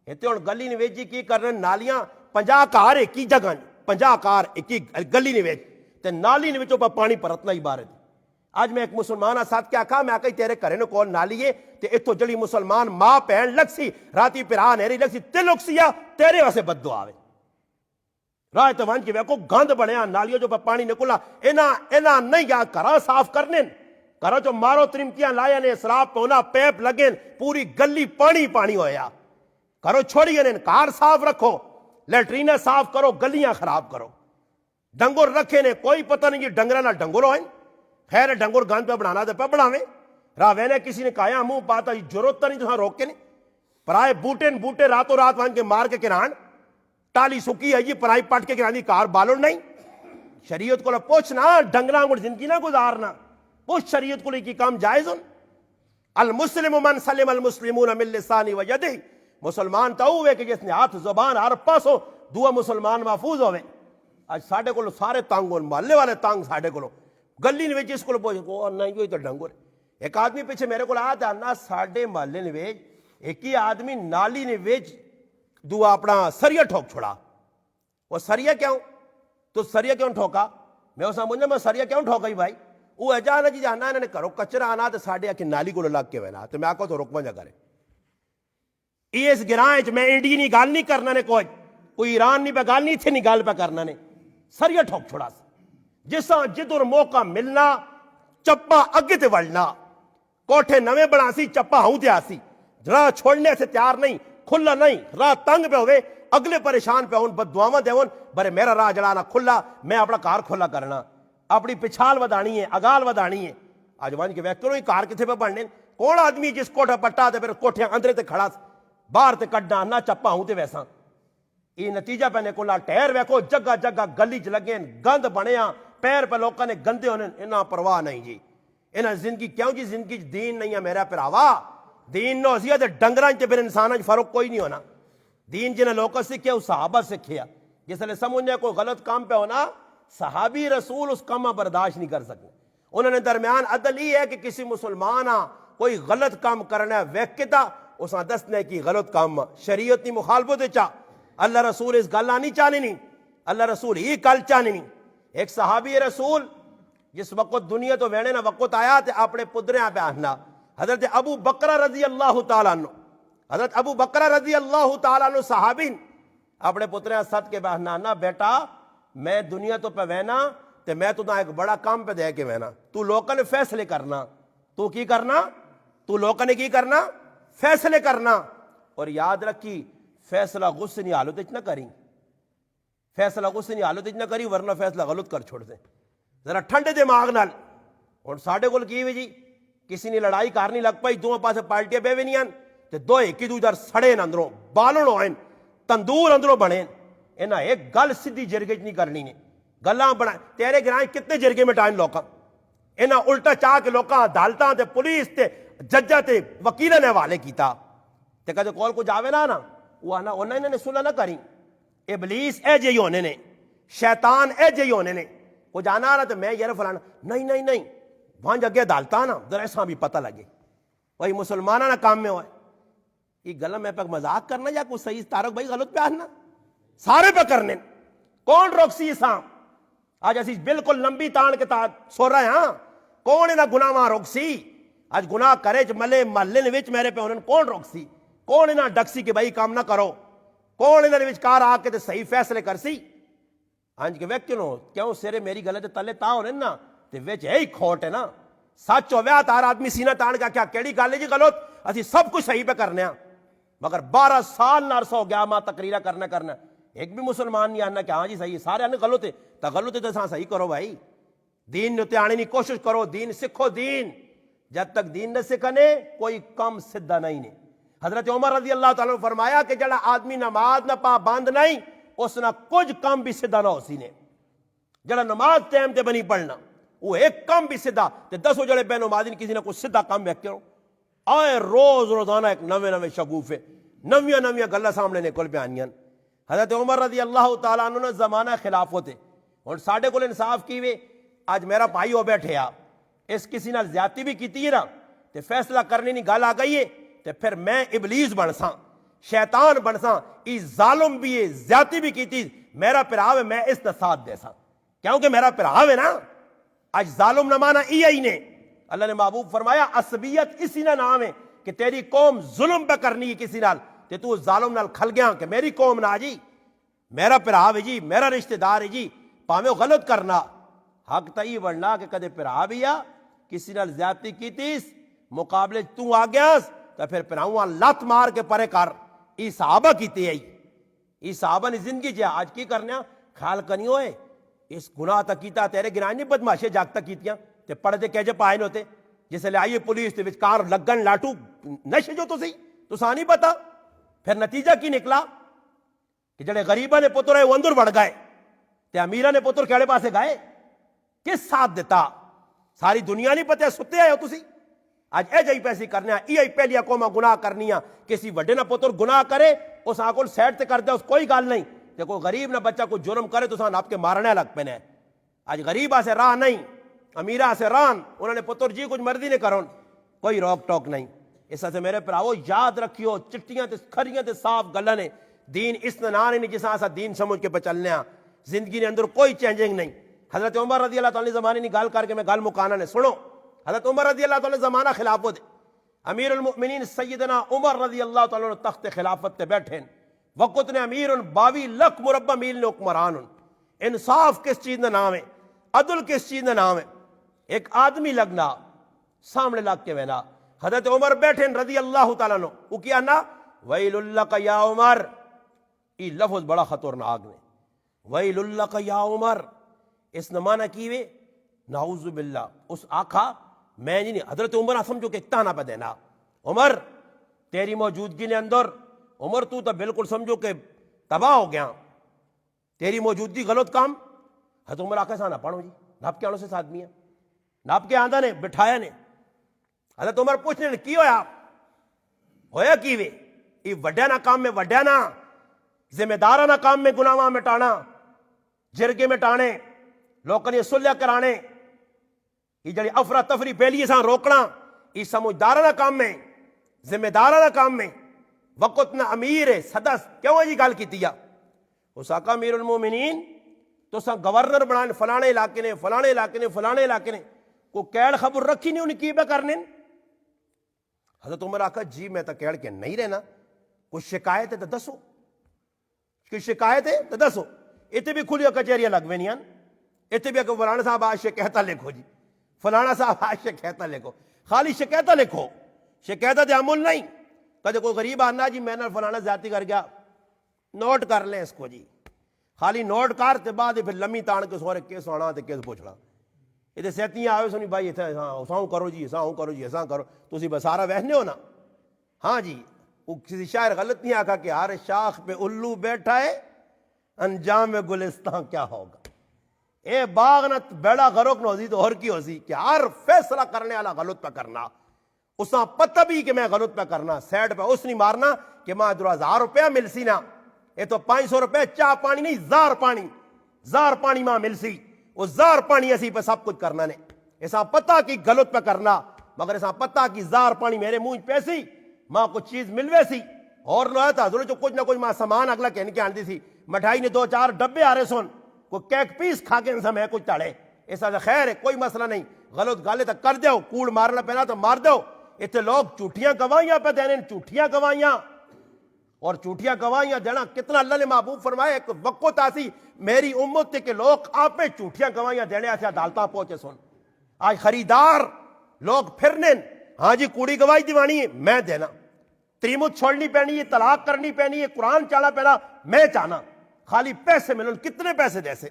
ایتے اور گلی نے ویجی کی کر رہے نالیاں 50 کار ایک ہی جگہ 50 کار ایک ہی گلی نے ویج تے نالی نے وچوں پانی پرتنا ہی بارے دی۔ آج میں ایک مسلمان ساتھ کیا کہا میں کہی تیرے کرے نو کول نالی ہے تے اتھو جڑی مسلمان ماں پہن لگ سی راتی پھرا نیری لگ سی تے لگ سی تیرے واسے بد دعا آوے راہ تے وان کے ویکو گند بنیا نالیوں جو پانی نکلا اینا نہیں یا کرا صاف کرنے کرا جو مارو ترمتیاں لایا نے اسراف پونا پیپ لگیں پوری گلی پانی پانی ہویا کرو چھوڑی انہیں کار صاف رکھو، لیٹرینیں صاف کرو، گلیاں خراب کرو، ڈنگر رکھے نے کوئی پتہ نہیں ڈنگرہ نہ ڈنگر ہوئیں، خیر ڈنگر گند پہ بنانا دے پہ بناویں راہ وینے کسی نے کہا منہ پاتا ضرورت نہیں تو روک کے نہیں پرائے بوٹے راتوں رات وہاں کے مار کے کران ٹالی سکی ہے یہ پرائی پٹ کے کرانی کار بالو نہیں۔ شریعت کو پوچھنا ڈنگرہ انگڑ زندگی نہ گزارنا، پوچھ شریعت کو لئے کی کام جائز ان۔ المسلم من سلم المسلمون من لسانی و یدی، مسلمان تو ہوئے کہ جس نے ہاتھ زبان ہر پاسوں دعا مسلمان محفوظ ہوئے۔ آج ساڑھے کو سارے تانگ ہوں محلے والے تانگ ساڑھے کو گلی نے جس کو پوچھو نہیں ہوئی تو ڈنگر۔ ایک آدمی پیچھے میرے کو آیا تھا نا ساڑھے محلے نے ویج ایک ہی آدمی نالی نے ویج دعا اپنا سریا ٹھوک چھوڑا۔ وہ سریا کیوں تو سریا کیوں ٹھوکا؟ میں اسے مجھے میں سریا کیوں ٹھوکا ہی بھائی وہ اجانا جی جانا انہوں نے کرو کچرا آنا تو ساڑھے آکے نالی کو لگ کے وینا تو میں آکو تو رکمہ جا کرے اس گرائیں میں انڈی نہیں گال نہیں کرنا نے کوئی ایران نہیں پہ گال نہیں تھے نہیں گال پہ کرنا نے سریا ٹھوک چھوڑا سا جسا جدر موقع ملنا چپا اگے تے وڑنا کوٹھے نویں بنا سی چپا ہوں تے آسی راہ چھوڑنے سے تیار نہیں کھلا نہیں راہ تنگ پہ ہوئے اگلے پریشان پہ ہون بد دعاواں دے ہون برے میرا راہ جڑانا کھلا میں اپنا کار کھلا کرنا اپنی پچھال ودانی ہے اگال ودانی ہے۔ آج وان کے ویکتروں ہی کار کتھے پہ بڑھنے کون آدمی جس کوٹھا پٹا دے پھر کوٹھے اندرے تے کھڑا باہر تے کڈنا نہ چپا ہوں تے ویسا یہ نتیجہ پہ نکلا ٹیر ویکو جگہ جگہ گلی چ لگیں گند بنیا پیر پہ لوگوں نے گندے ہونے انہاں پرواہ نہیں جی انہاں زندگی کیوں جی زندگی دین نہیں ہے میرا پراوا دین نو اسی تے ڈنگراں تے پھر انساناں فرق کوئی نہیں ہونا دین جنہیں لوگوں سکھیا اس صحابہ سکھیا جس لئے سمجھنے کوئی غلط کام پہ ہونا صحابی رسول اس کام برداشت نہیں کر سکتے انہوں نے درمیان عدل ہی ہے کہ کسی مسلمان کوئی غلط کام کرنا ہے ویکتا اس نے دسنے کی غلط کام شریعت نہیں مخالفت چاہ اللہ رسول اس گل نہیں چاہنی نہیں اللہ رسول ہی کل چاہنی نہیں۔ ایک صحابی رسول جس وقت دنیا تو وینے نہ وقت آیا تے اپنے پدریاں پہ آہنا حضرت ابو بکر رضی اللہ تعالیٰ عنہ حضرت ابو بکر رضی اللہ تعالیٰ عنہ صحابین اپنے پتریاں ساتھ کے بہنا نا بیٹا میں دنیا تو پہ وینا تے میں تو ایک بڑا کام پہ دے کے وینا تو لوکل فیصلے کرنا تو کی کرنا تو لوگوں نے کی کرنا فیصلے کرنا، اور یاد رکھی فیصلہ غصے نہیں حالت نہ کریں، فیصلہ غصے نہیں حالت نہ کری ورنہ فیصلہ غلط کر چھوڑ دیں، ذرا ٹھنڈے دماغ نال۔ اور ساڈے کول کی ہوئی جی کسی نے لڑائی کرنی لگ پئی، دونوں پاسے پارٹیاں بے بھی نہیں تے دو ایک ہی دوجے سڑے اندروں بالن ہوئے تندور اندروں بنے، انہاں ایک گل سیدھی جرگے نہیں کرنی نے، گلاں بنا تیرے گرائیں کتنے جرگے میں ٹائم لوکاں، انہاں الٹا چاہ کے لوکاں عدالتاں تے پولیس تے ججاں تے وکیلاں نے حوالے کیتا تے کدے کول کو جاوے نا وہ آنا انہاں نے صلح نہ کری، ابلیس اے جے ہونے نے، شیطان اے جے ہونے نے، وہ جانا نا تو میں یار فلانا نہیں نہیں نہیں وہاں جگہ عدالتاں نا ذرا ایسا بھی پتہ لگے وہی مسلمانہ نا کام میں ہوئے، یہ گلا میں پہ مذاق کرنا یا کوئی صحیح تارک بھائی غلط پہ آنا سارے پہ کرنے کون روکسی اساں آج اسی بالکل لمبی تان کے سو رہے ہاں کون انہاں گناہ وہاں روکسی آج گناہ کرے ملے محلے وچ میرے پہ انہوں کون روکسی کون انہاں ڈکسی کہ بھائی کام نہ کرو کون انہاں وچ کار آ کے تے صحیح فیصلے کرسی ہنج کے ویک کیوں سرے میری گلے تے تلے تا ہونے نا تے وچ ہے ہی کھوٹ ہے نا سچ ہویا تار آدمی سینہ تان کا کیا کیڑی گل ہے جی غلط اسی سب کچھ صحیح پہ کرنے ہاں مگر 12 سال نہ عرصہ ہو گیا ماں تقریرہ کرنا ایک بھی مسلمان نہیں آنا کہ ہاں جی صحیح سارے آنے غلط ہے تو غلط ہے تو ساں صحیح کرو بھائی دین نے آنے کی کوشش کرو دین سکھو دین جب تک دین نہ سکھنے کوئی کم سدھا نہیں نے حضرت عمر رضی اللہ تعالیٰ نے فرمایا کہ جڑا آدمی نماز نہ پا باندھ نہیں اس نہ کچھ کم بھی سدھا نہ ہو سی نے جڑا نماز ٹائم تے بنی پڑھنا وہ ایک کم بھی سدھا تے 10 جڑے بے نمازی نے کسی نے کوئی سدھا کم ویک کرو آئے روزانہ ایک نوے شگوفے نویاں گلہ سامنے نکل پہ آنیاں حضرت عمر رضی اللہ تعالیٰ عنہ نے زمانہ خلاف ہوتے اور ساڑھے کو انصاف کی وے آج میرا بھائی ہو بیٹھے آ اس کسی نال زیادتی بھی کیتی ہے نا تے فیصلہ کرنے نہیں گل آ گئی ہے تے پھر میں ابلیس بنساں شیطان بنساں ای ظالم بھی ہے زیادتی بھی کیتی میرا پراو ہے میں اس دا ساتھ دے ساں کیونکہ میرا پراو ہے نا آج ظالم نہ مانا ہی نے اللہ نے محبوب فرمایا عصبیت اسی نہ نام ہے کہ تیری قوم ظلم پہ کرنی ہے کسی نال تے تو ظالم نال کھل گیا کہ میری قوم نہ جی میرا پراو ہے جی میرا رشتہ دار ہے جی پاویں غلط کرنا حق تئی بڑھنا کہ کدے پرا بھی آ کسی نال زیادتی کیتیس مقابلے تو آ گیاس تو پھر پراؤں لت مار کے پرے کر ای صحابہ کیتے آئی ای صحابہ نے زندگی جا آج کی کرنے خیال کنی ہوئے اس گناہ تک کیتا تیرے گناہ نہیں بدماشے جاگ تک کیتیاں تے پڑھتے کہجے پائے ہوتے جسے لے آئیے پولیس تے کار لگن لاٹو نشے جو تو سی تو سا نہیں پتا پھر نتیجہ کی نکلا کہ جڑے غریبہ نے پتر ہے وہ اندر بڑھ گئے تے امیرہ نے پتر کیڑے پاسے گئے کس ساتھ دیتا ساری دنیا نہیں پتہ ستے آئے ہو تسی آج اے جائی پیسی کرنے ای پہلیا قومہ گناہ کرنیاں کسی وڈے نہ پتر گناہ کرے اس آنکل سیٹ تے کر دے اس کوئی گال نہیں تے کوئی غریب نہ بچہ کوئی جرم کرے تو سان آپ کے مارنے لگ پہنے آج غریبہ سے راہ نہیں امیرہ سے ران انہوں نے پتر جی کچھ مرضی نہیں کرون کوئی روک ٹوک نہیں اس سے میرے پراؤ یاد رکھیو چٹیاں تے کھریاں تے صاف گلہ نے دین اس نان نہیں جس آسا دین سمجھ کے پہ چلنے زندگی نے اندر کوئی چینجنگ نہیں حضرت عمر رضی اللہ تعالیٰ زمانے نے گال کر کے میں گال مکانا نے سنو حضرت عمر رضی اللہ تعالیٰ زمانہ خلافت امیر المؤمنین سیدنا عمر رضی اللہ تعالیٰ تخت خلافت تے بیٹھے وقت نے امیر 22 لکھ مربع میل نے حکمران انصاف کس چیز نہ نام ہے عدل کس چیز نہ نام ہے ایک آدمی لگنا سامنے لگ کے وینا حضرت عمر بیٹھے رضی اللہ تعالیٰ نو وہ کیا نا ویل اللہ کا یا عمر یہ لفظ بڑا خطرناک نے ویل اللہ کا یا عمر اس نمانہ کیوے نعوذ باللہ اس آقا میں نہیں حضرت عمر سمجھو کہ اتنا نہ پہ دینا عمر تیری موجودگی نے اندر عمر تو بالکل سمجھو کہ تباہ ہو گیا تیری موجودگی غلط کام حضرت عمر آقا سا نہ پڑھو جی ناپ کے آنوں سے آدمی ہے ناپ کے آندہ نے بٹھایا نے حضرت عمر پوچھنے نے کی ہویا کیوے یہ وڈیا نہ کام میں وڈیا نہ ذمہ دارانہ کام میں گناہ مٹانا جرگے میں ٹانے لوگوں نے صلح کرانے یہ جڑی افراتفری پہلی سان روکنا یہ سمجھدارانہ کام میں ذمہ دارانہ کام میں وقت نہ امیر ہے صدا کیوں ہے جی گال کی تیا اس آقا امیر المومنین تو سا گورنر بنانے فلانے علاقے نے کو کیڑ خبر رکھی نہیں انہیں کی بے کرنے حضرت عمر آقا جی میں تو کیڑ کے نہیں رہنا کوئی شکایت ہے تو دسو کوئی شکایت ہے تو دسو اتنے بھی کھلی کچہریاں لگوے نہیں اتنے بھی اگر فلانا صاحب آج شکایتہ لکھو جی فلانا صاحب آج شکایتہ لکھو خالی شکایتہ لکھو شکایت تعامل نہیں. کدے کوئی غریب آنا جی میں نے فلانا زیادتی کر گیا, نوٹ کر لیں اس کو جی, خالی نوٹ کر تے بعد پھر لمی تان کے سورے کس آنا تے کس پوچھنا. یہ سیتیاں آئے سنی بھائی اتنے ہاں کرو جی ایسا کرو جی ایسا کرو, تسی بس سارا وہنے ہو نا. ہاں جی وہ کسی شاعر غلط نہیں آکھا کہ ہر شاخ پہ الو بیٹھا ہے انجام گلستان کیا ہوگا. اے باغ نہ بیڑا غرق نہ ہوسی تو اور کی ہوسی کہ ہر فیصلہ کرنے والا غلط پہ کرنا, اسا پتہ بھی کہ میں غلط پہ کرنا, سیڈ پہ اس نہیں مارنا کہ ماں درا 1000 روپیہ مل سی نا, یہ تو 500 روپے چاہ پانی نہیں, زار پانی ماں مل سی, وہ زار پانی اسی پہ سب کچھ کرنا نے. ایسا پتہ کی غلط پہ کرنا, مگر ایسا پتہ کی زار پانی میرے منہ پیسی ماں کچھ چیز ملوے سی. اور نہ تھا ضرور جو کچھ نہ کچھ ماں سامان اگلا کہنے کے آندی سی, مٹھائی نے 2-4 ڈبے آ رہے سن, کوئی کیک پیس کھا کے انسان میں کچھ تڑے, ایسا تو خیر ہے کوئی مسئلہ نہیں. غلط گالے تو کر دیو, کوڑ مارنا پہنا تو مار دیو. اتنے لوگ جھوٹیاں گواہیاں پہ دینے, جھوٹیاں گواہیاں, اور جھوٹیاں گواہیاں دینا کتنا اللہ نے محبوب فرمایا. ایک وقت آسی میری امت تھے کہ لوگ آپ میں جھوٹیاں گواہیاں دینے ایسے عدالتاں پہنچے سن. آج خریدار لوگ پھرنے, ہاں جی کوڑی گواہی دیوانی ہے میں دینا, تریمت چھوڑنی پینی ہے, طلاق کرنی پینی ہے, قرآن چانا پینا میں چاہنا, خالی پیسے ملن. کتنے پیسے دیسے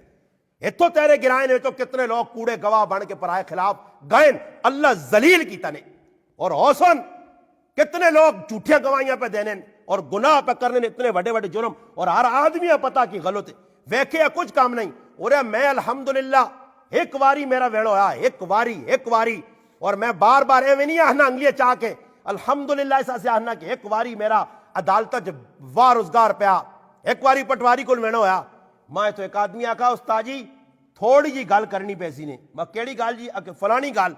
اتو تیرے گرائے نے تو کتنے لوگ کوڑے گواہ بن کے پرائے خلاف گائن اللہ ذلیل کی تنے. اور حسن کتنے لوگ جھوٹیاں گواہیاں پہ دینے اور گناہ پہ کرنے اتنے بڑے بڑے جرم, اور ہر آدمی پتا کی غلط ہے ویکھے کچھ کام نہیں. اور میں الحمدللہ ایک واری میرا ویڑ ہویا, ایک واری, اور میں بار بار ایویں نہیں آہنا انگلیاں چاہ کے, الحمدللہ ایسا سے آہنا کہ ایک واری میرا عدالت وار روزگار پیا, ایک واری پٹواری کو ویڑ ہویا. میں تو ایک آدمی آکھا استاد جی تھوڑی جی گل کرنی پیسی نے, میں کیڑی گل جی, کہ فلانی گل.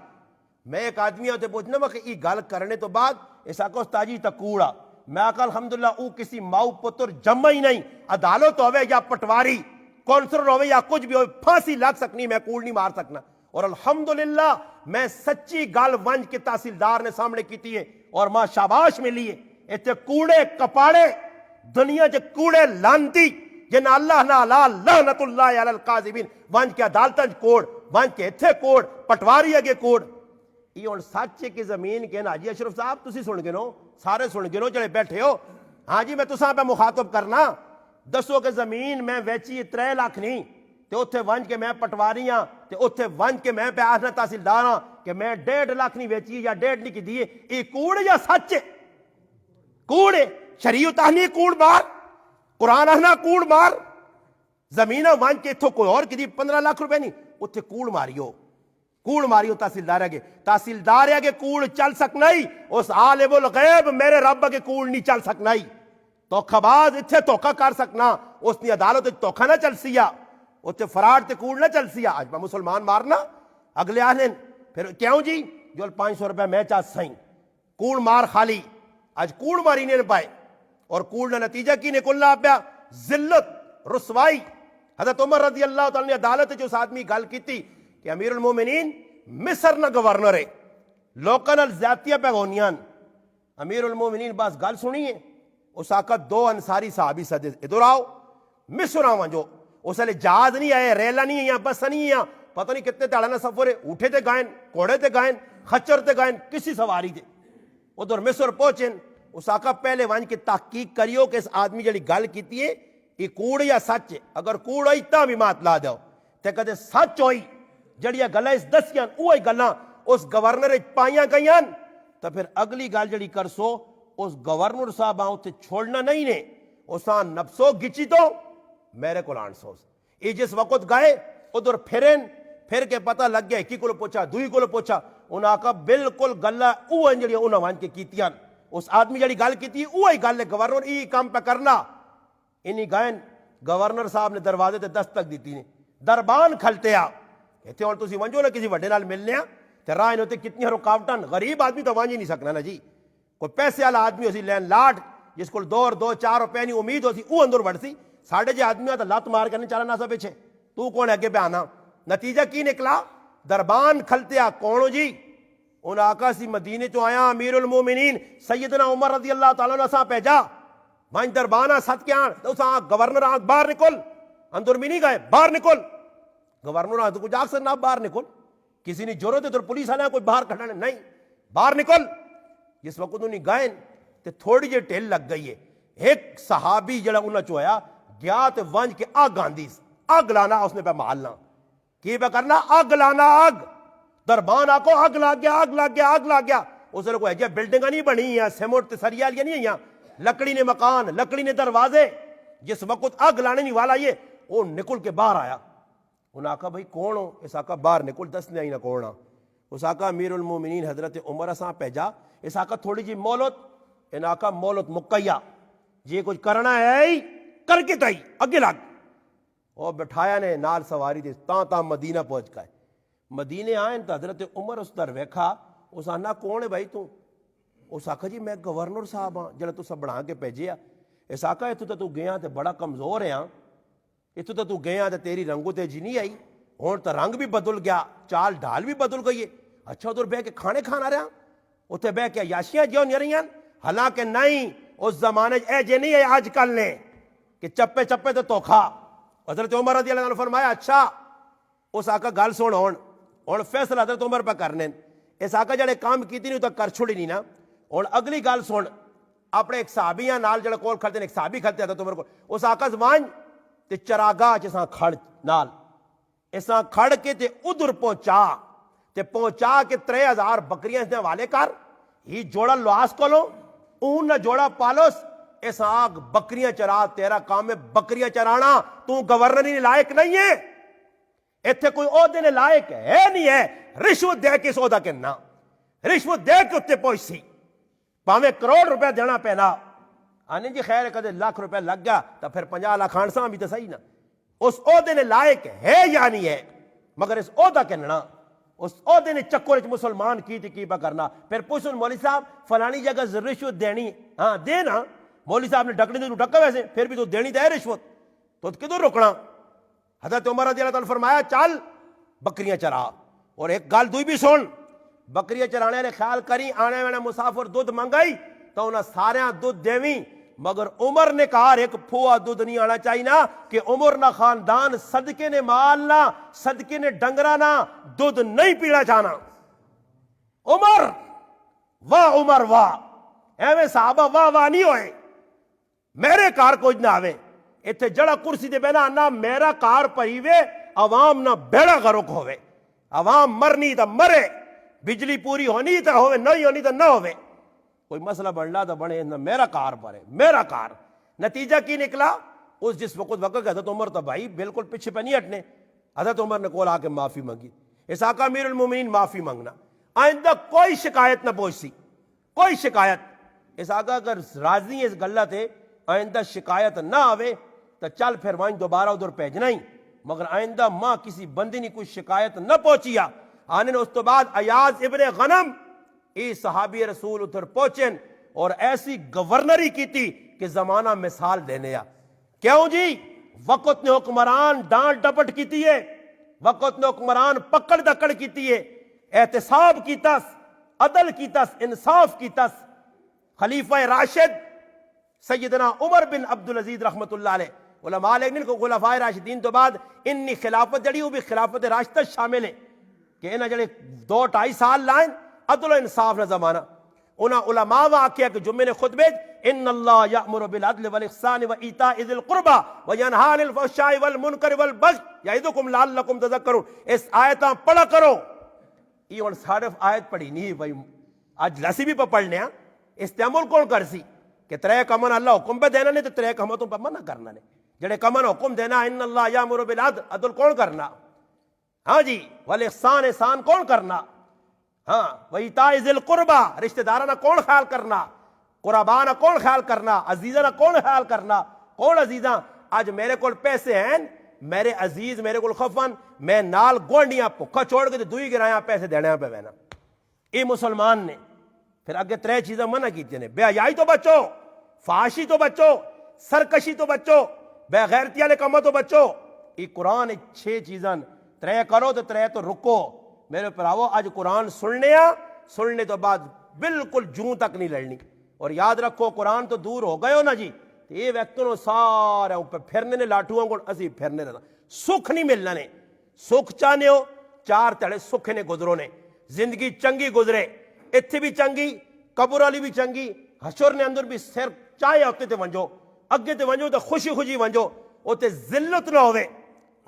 میں ایک آدمی ہوتے پوچھنا میں کہ یہ گل کرنے تو بعد ایسا کو استاد جی تکوڑا. میں آکھا الحمدللہ او کسی ماؤ پتر جمع ہی نہیں, عدالت ہوئے یا پٹواری کونسلر ہوئے یا کچھ بھی ہوئے, پھانسی لگ سکنی, میں کوڑ نہیں مار سکنا. اور الحمدللہ میں سچی گل ونج کے تحصیلدار نے سامنے کیتی ہے اور ماں شاباش ملی ہے. اتنے کوڑے کپاڑے دنیا چ کوڑے لانتی جن اللہ نہ لعنت اللہ علی القاذبین ونج کے عدالتاں کوڑ, ونج کے اتھے کوڑ, پٹواری اگے کوڑ. یہ ہوں سچ ہے کہ زمین کے نا جی اشرف صاحب تسی سن گے نو, سارے سن گے نو جڑے بیٹھے ہو. ہاں جی میں تساں پہ مخاطب کرنا, دسو کہ زمین میں ویچی 3 لاکھ نہیں تے اوتھے ونج کے میں پٹواری ہاں, تے اوتھے ونج کے میں پہ آخنا تحصیلدار ہاں کہ میں 1.5 لاکھ نہیں ویچی یا 1.5 نہیں کی دیے. یہ کوڑ یا سچ ہے؟ کوڑ ہے. شریعت آہنی کوڑ مار, قرآن آہنا کوڑ مار. زمین ونج کے اتھو کوئی اور کی دی 15 لاکھ روپے نہیں, اتھے کوڑ ماریو, کوڑ ماریو تحصیلدار ہے. تحصیلدار ہے کہ کوڑ چل سکنا ہی, اس عالم الغیب میرے رب کے کوڑ نہیں چل سکنا ہی. توکھا باز اتھے توکھا کر سکنا, اس نے عدالت توکھا نہ چل سیا, اتھے فراڈ تے کوڑ نہ چل سیا. آج میں مسلمان مارنا اگلے آنے پھر کیوں جی جو 500 روپے میں چاہ سائیں کوڑ مار خالی. آج کوڑ ماری نہیں پائے, اور کوڑ نہ نتیجہ کی نکلنا پیا ذلت رسوائی. حضرت عمر رضی اللہ تعالیٰ نے عدالت جو اس آدمی گل کی تھی کہ امیر المومنین مصر نہ گورنر ہے, لوکاں نال زیادتیاں پہ ہونیاں. امیر المومنین بس گل سنی ہے, اس آقا 2 انصاری صحابی سدے, ادھر آؤ مصر آواں. جو اس والے جہاز نہیں آئے, ریلا نہیں ہے, بس نہیں ہے, پتہ نہیں کتنے تاڑا سفر ہے, اٹھے تے گائن, کوڑے تے گائن, خچر تے گائن, کسی سواری تے ادھر مصر پہنچن. اس آقا پہلے ونج کی تحقیق کریو کہ اس آدمی جڑی گل کیتی ہے یہ کوڑ یا سچ ہے. اگر کوڑ ہوئی تا بھی مات لا دو, تے کدے سچ ہوئی جڑیاں گلاں اس دسیاں اوہی گلاں اس گورنر پائیاں گئیاں, تو پھر اگلی گل جڑی کرسو اس گورنر صاحب تے چھوڑنا نہیں نے, اساں نفسو گچی تو میرے کو آن سوس. یہ جس وقت گئے ادھر پھر کے پتہ لگ گیا, ایک کو پوچھا دوئی کو پوچھا, انہاں آقا بالکل گلا اوہی جڑیاں انہاں وان کے کیتیاں, اس آدمی جڑی گل کیتی اوہی گل ہے, گورنر ای کام پہ کرنا. انہی گائن گورنر صاحب نے دروازے تے دستک دیتی نے, دربان کھلتے آ اتنے اور تسی ونجو نا کسی وڈے نال ملنے آ تے راہ ہوتے کتنی رکاوٹاں. غریب آدمی تو وانج ہی نہیں سکنا نا جی, کوئی پیسے والا آدمی ہوسی لین لاٹ جس کو 2-4 روپے نہیں امید ہوسی وہ اندر بڑھ سی. ساڑھے جے آدمی تو لات مار کرنے چلا نہ سا پیچھے, تو کون اگے پہ آنا. نتیجہ کی نکلا, دربان کھلتے آ کونو جی, ان آقا سی مدینے چو آیا امیر المومنین سیدنا عمر رضی اللہ تعالیٰ نے سا پیجا مائن دربانا ست کے آن تو سا گورنر آنکھ باہر نکل, اندر میں نہیں گئے باہر نکل. گورنر آنکھ تو کچھ آگ سکنا باہر نکل, کسی نے جورت ہے تو پولیس آنا کوئی باہر کھڑا نہیں, باہر نکل. جس وقت انہیں گائے تے تھوڑی جی ٹھل لگ گئی ہے. ایک صحابی جڑا انہاں چو آیا گیا تے ونج کے اگ آندی اگ لانا اس نے پہ مالنا کی پہ کرنا اگ لانا اگ دربان آکو اگ لگ گیا اگ لگ گیا اگ لگ گیا. اس نے کوئی بلڈنگاں نہیں بنی ہیں سیمنٹ تے سریا والیاں نہیں ہیں لکڑی نے مکان لکڑی نے دروازے. جس وقت اگ لانے نہیں والا یہ وہ نکل کے باہر آیا. انہوں نے کہا بھائی کون ہو؟ اس آقا باہر نکل دسنے آئی نہ کون ہاں. اس آقا امیر المومنین حضرت عمر اساں بھیجا. اس آقا تھوڑی جی مولت ان آقا مولت مکیا جی کچھ کرنا ہے کر کے تائی اگے لگ. اور بٹھایا نے نال سواری دے تا مدینہ پہنچ گئے. مدینے آئے تو حضرت عمر اس در ویکھا. اس آنا کون ہے بھائی تو؟ اس آقا جی میں گورنر صاحب ہاں جڑا تو بنا کے بھیجیا. اس آقا اتو تو گیا تے بڑا کمزور ہے ہاں اتو تو گیا تے تیری رنگو تے جی نہیں آئی ہوں تو رنگ بھی بدل گیا چال ڈھال بھی بدل گئی ہے. اچھا ادھر بہ کے کھانے کھانا رہا اتنے بہ کے عیاشیاں جو نہیں رہی. حالانکہ نہیں اس زمانے اے جے نہیں ہے آج کل نے کہ چپے چپے تو توکھا. حضرت عمر رضی اللہ عنہ نے فرمایا اچھا اس آقا گل سن ہوں فیصلہ حضرت عمر پہ کرنے. اس آقا جڑے کام کیتی نہیں تو کر چھوڑی نہیں نا. ہوں اگلی گل سن اپنے ایک صحابیاں نال جڑے کول کھڑتے ایک صحابی کھڑتے حضرت عمر کو. اس آقا زمان تے چراگاہ چساں کھڑ نال اساں کھڑ کے تے ادھر پہنچا کے 3000 بکریاں اس نے حوالے کر ہی جوڑا لواس کو لو اون نہ جوڑا پالوس اس آگ بکریاں چرا. تیرا کام ہے بکریاں چرانا. تو گورنر ہی لائق نہیں ہے ایتھے کوئی عہدے نے لائق ہے نہیں ہے. رشوت دے کے اس عہدہ کرنا رشوت دے کے اتنے پہنچ سی پاویں کروڑ روپے دینا پینا. آنے جی خیر کدے لاکھ روپے لگ گیا تو پھر 50 لاکھ آنساں بھی تو صحیح نا. اس عہدے نے لائق ہے یا نہیں ہے مگر اس عہدہ کرنا اس عہدے نے چکر مسلمان کی تھی کی با کرنا. پھر پوچھن مولوی صاحب فلانی جگہ رشوت دینی ہاں دے نا. مولوی صاحب نے ڈکنے تو ڈکا ویسے پھر بھی تو دینی تو ہے رشوت تو کدھر رکنا. حضرت عمر رضی اللہ عنہ فرمایا چل بکریاں چرا. اور ایک گل دوئی بھی سن بکریاں چرانے نے خیال کری آنے والے مسافر دودھ منگائی تو انہیں سارے دودھ دیویں مگر عمر نے کہا ایک پھوا دودھ نہیں آنا چاہیے نا کہ عمر نہ خاندان صدقے نے مال نہ صدقے نے ڈنگرا نہ دودھ نہیں پینا چاہنا. عمر واہ ایویں صحابہ واہ نہیں ہوئے. میرے کار کچھ نہ آوے اتنے جڑا کرسی دے بینا نہ میرا کار پہی وے عوام نہ بیڑا غرق ہوئے. عوام مرنی تو مرے بجلی پوری ہونی تو ہوئے نہیں ہونی تو نہ ہوئے. کوئی مسئلہ بڑھنا تو بڑھے نہ میرا کار پڑے میرا کار. نتیجہ کی نکلا اس جس وقت حضرت عمر تو بھائی بالکل پیچھے پہ نہیں ہٹنے. حضرت عمر نے کول آ کے معافی مانگی. اس آقا امیر المومنین معافی مانگنا آئندہ کوئی شکایت نہ پہنچ کوئی شکایت. اس آقا اگر راضی ہے اس گلہ تے آئندہ شکایت نہ آوے تو چل پھر وہاں دوبارہ ادھر بھیجنا ہی مگر آئندہ ماں کسی بندی نے کوئی شکایت نہ پہنچیا. آنے نے اس تو بعد ایاز ابن غنم ای صحابی رسول ادھر پہنچن اور ایسی گورنری کی تھی کہ زمانہ مثال دینے آ. کیوں جی وقت نے حکمران ڈانٹ ڈپٹ کیتی ہے وقت نے حکمران پکڑ دکڑ کیتی ہے احتساب کیتس عدل کیتس انصاف کیتس. خلیفہ راشد سیدنا عمر بن عبدالعزیز رحمت اللہ علیہ علماء لیکن کو خلفائے راشدین تو بعد انی خلافت جڑی وہ بھی خلافت راشدہ شامل ہے کہ انہاں جڑے 2-2.5 سال لائن عدل و انصاف نہ زمانہ. انہاں علماء واقعہ کہ جمعے نے خطبے ان اللہ یأمر بالعدل والاحسان وایتاء ذی القربى وینہی عن الفحشاء والمنکر والبغی یعظکم لعلکم تذکرون. اس آیتاں پڑھا کرو. یہ ہن صرف آیت پڑھی نہیں بھائی آج لسی بھی پڑھنے ہیں استعمال کون کر سی کہ ترے کمن اللہ حکم پہ دینا نہیں تو ترے کمن تو پہ منع کرنا نہیں. جڑے کمن حکم دینا ان اللہ یامر بالعدل عدل کون کرنا ہاں جی والاحسان احسان کون کرنا ہاں وایتاء ذی القربى رشتہ دارانہ کون خیال کرنا قربانہ کون خیال کرنا عزیزانہ کون خیال کرنا. کون عزیزاں آج میرے کول پیسے ہیں میرے عزیز میرے کول خفن میں نال گوانڈیاں پکا چھوڑ کے دوئی گرایا پیسے دینے پہ بہنا. اے مسلمان نے پھر اگے 3 چیزیں منع کیتی نے بے حیائی تو بچو فحاشی تو بچو سرکشی تو بچو بے غیرتی والے کاموں تو بچو. یہ قرآن 6 چیزاں 3 کرو تو 3 تو رکو. میرے پراؤ آج قرآن سننے تو بعد بالکل جوں تک نہیں لڑنی. اور یاد رکھو قرآن تو دور ہو گئے ہو نا جی یہ وقتوں سارے اوپر پھرنے نے لاٹھوں کو اسی پھرنے رہنا سکھ نہیں ملنا نے. سکھ چاہنے ہو 4 تڑے سکھ نے گزرو نے زندگی چنگی گزرے اتھے بھی چنگی قبر والی بھی چنگی حشر نے اندر بھی سر چاہے ہوتے تے ونجو اگے تے ونجو تو خوشی خوشی ونجو اوتے ذلت نہ ہوئے.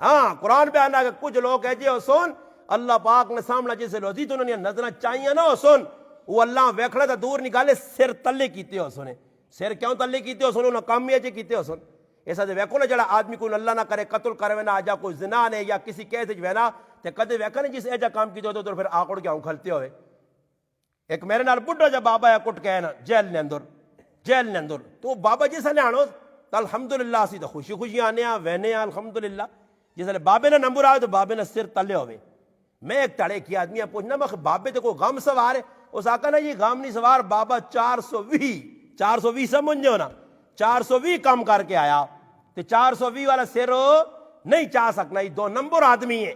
ہاں قرآن بیان ہے کہ کچھ لوگ ہے جی سن اللہ پاک نے سامنا جسے لوزی تو انہوں نے نظریں چاہیے نا سن وہ اللہ ویکھڑا تا دور نکالے سر تلے کیتے ہو سنے سر کیوں تلے کیتے ہو سنے انہوں کام ہی کیتے ہو سن. ایسا دے ویکھو نا جڑا آدمی کو اللہ نہ کرے قتل کرے وینا جا کوئی زنا نے یا کسی کیس وچ وینا تے کدے ویکھا نہیں جس ایجا کام کیتے ہو تو پھر آکڑ کے کھلتے ہوئے. ایک میرے نال بڈھا جا بابا ہے کٹ کے نا جیل نے اندر تو بابا جس نے آنو تو الحمدللہ اسی تو خوشی خوشی آنے ہاں وینے ہاں الحمدللہ. جس نے بابے نے نمبر آئے تو بابے نے سر تلے ہوئے. میں ایک تڑے کی آدمی پوچھنا میں بابے تے کوئی غم سوار ہے اس آقا نا یہ غم نہیں سوار بابا 420 سمجھو نا 420 کام کر کے آیا تو 420 والا سر نہیں چاہ سکنا. یہ 2 نمبر آدمی ہے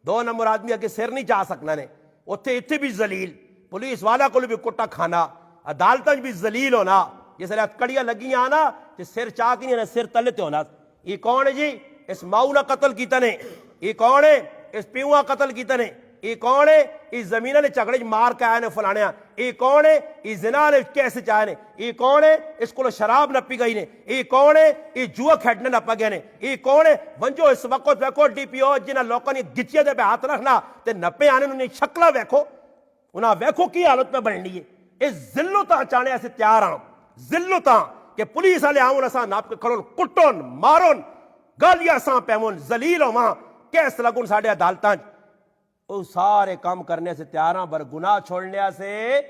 2 نمبر آدمی کے سر نہیں چاہ سکنا نے اتنے بھی ذلیل پولیس والا کو بھی کٹا کھانا عدالت بھی ذلیل ہونا جس لئے کڑیاں لگی آنا تو سر چاہ کے نہیں سر تلے تے ہونا. یہ کون ہے جی اس ماؤ نہ قتل کیتا نے یہ کون ہے اس پیواں قتل کیتا نے یہ کون ہے اس زمینہ نے چکڑے مار کے آئے نے فلانے یہ کون ہے اس زنا نے کیسے چاہے نے یہ کون ہے اس کو شراب نہ پی گئی نے یہ کون ہے یہ جوا کھیڈنے نہ پگے نے یہ کون ہے ونجو اس وقت ویکھو ڈی پی او جنہاں لوگوں نے گچیاں دے پہ ہاتھ رکھنا تے نپے آنے انہیں شکلہ ویکھو انہاں ویکھو کی حالت پہ بننی ہے. اس ذلتاں چاہنے ایسے تیار ہاں ذلتاں کہ پولیس والے آؤں اساں ناپ کے کھڑون کٹون مارون گالیاں ساں پیمون ذلیل ہواں کیس لگون ساڑھے عدالتاں وہ سارے کام کرنے سے تیار ہاں پر گناہ چھوڑنے سے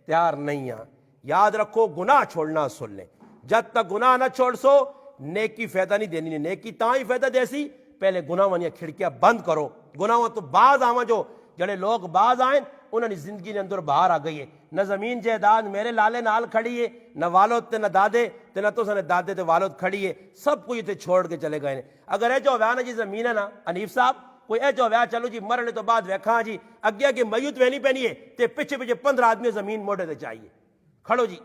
تیار نہیں ہاں. یاد رکھو گناہ چھوڑنا سن لیں جب تک گناہ نہ چھوڑ سو نیکی فائدہ نہیں دینی نیکی تاں ہی فائدہ دیسی پہلے گناہ ونیا کھڑکیاں بند کرو گناہ تو باز آواں جو جڑے لوگ باز آئیں انہوں نے زندگی نے اندر باہر آ گئی ہے. نہ زمین جائیداد میرے لالے نال کھڑی ہے نہ والد تے نہ دادے تے نہ تو سنے دادے تے والد کھڑی ہے سب کچھ تے چھوڑ کے چلے گئے. اگر اے جو ہویا نا جی زمین ہے نا حنیف صاحب کوئی اے جو ہویا چلو جی مرنے تو بعد ویکھاں جی اگے اگے میت وینی پینی ہے تے پیچھے پیچھے 15 آدمی زمین موڑے تے چاہیے کھڑو جی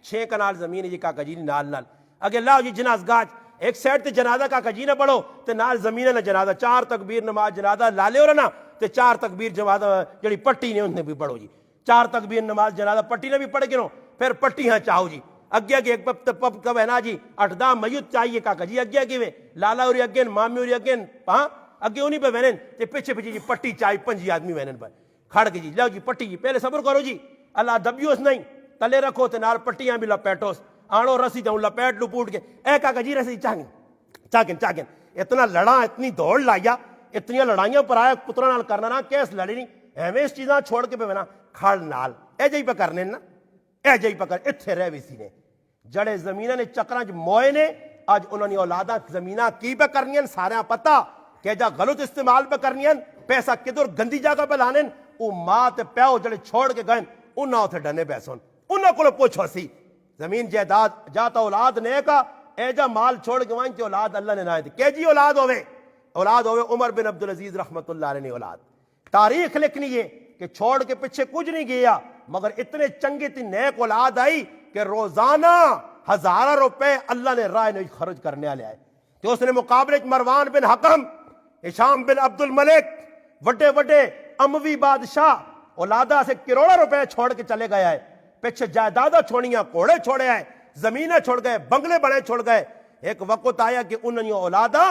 6 کنال زمین ہے جی کاکا جی نال اگے لاؤ جی جناز گاج ایک سائڈ تے جنازہ کاکا جی نہ پڑھو تے نال زمین نہ جنازہ 4 تکبیر نماز جنازہ لالے ہو رہا نا تے 4 تکبیر جنازہ جڑی پٹی نے انہیں بھی پڑھو جی 4 تکبیر نماز جنازہ پٹی نے بھی پڑھ گنو پھر پٹی ہاں چاہو جی اگے اگے ایک پپ کب ہے نا جی 8 میت چاہیے کاکا جی اگے اگے لالا ہوری اگین مامی ہوری اگین ہاں اگے انہیں پہ وینن تے پیچھے پیچھے جی پٹی چاہیے 5 آدمی وینن پہ کھڑ کے جی لو جی پٹی جی پہلے صبر کرو جی اللہ دبیوس نہیں تلے رکھو تے نال پٹیاں بھی لپیٹوس آنو رسی تے لپیٹ لپوٹ کے اے کاکا جی رسی چاگن اتنا لڑا اتنی دوڑ لایا اتنی لڑائیاں پر آیا پترا نال کرنا نا کیس لڑی نہیں ایویں اس چیزاں چھوڑ کے پہ وینا کھڑ نال اے جائی پہ کرنے نا اے جائی پہ کر اتھے رہ ویسی نے جڑے زمینہ نے چکرانج موئے نے آج انہوں نے اولادہ زمینہ کی پہ کرنی ہیں سارے پتہ کہ جا غلط استعمال پہ کرنی ہیں پیسہ کدھر گندی جگہ پہ لانے او ماں تے پیو جڑے چھوڑ کے گئے انہاں اتھے ڈنے پیسوں انہاں کو پوچھو سی زمین جائیداد جاتا اولاد نیکا اے جا مال چھوڑ کے وائن تے اولاد اللہ نے نائے تھی کہ جی اولاد ہوئے عمر بن عبدالعزیز رحمت اللہ علیہ نے اولاد تاریخ لکھنی ہے کہ چھوڑ کے پیچھے کچھ نہیں گیا مگر اتنے چنگی تھی نیک اولاد آئی کہ روزانہ 1000 روپے اللہ نے رائے نے خرچ کرنے والے آئے تو اس نے مقابلے مروان بن حکم ہشام بن عبد الملک وڈے وڈے اموی بادشاہ اولادہ سے کروڑوں روپے چھوڑ کے چلے گئے پیچھے جائیدادہ چھوڑیاں کوڑے چھوڑے آئے زمینیں چھوڑ گئے بنگلے بڑے چھوڑ گئے. ایک وقت آیا کہ انہوں نے اولادہ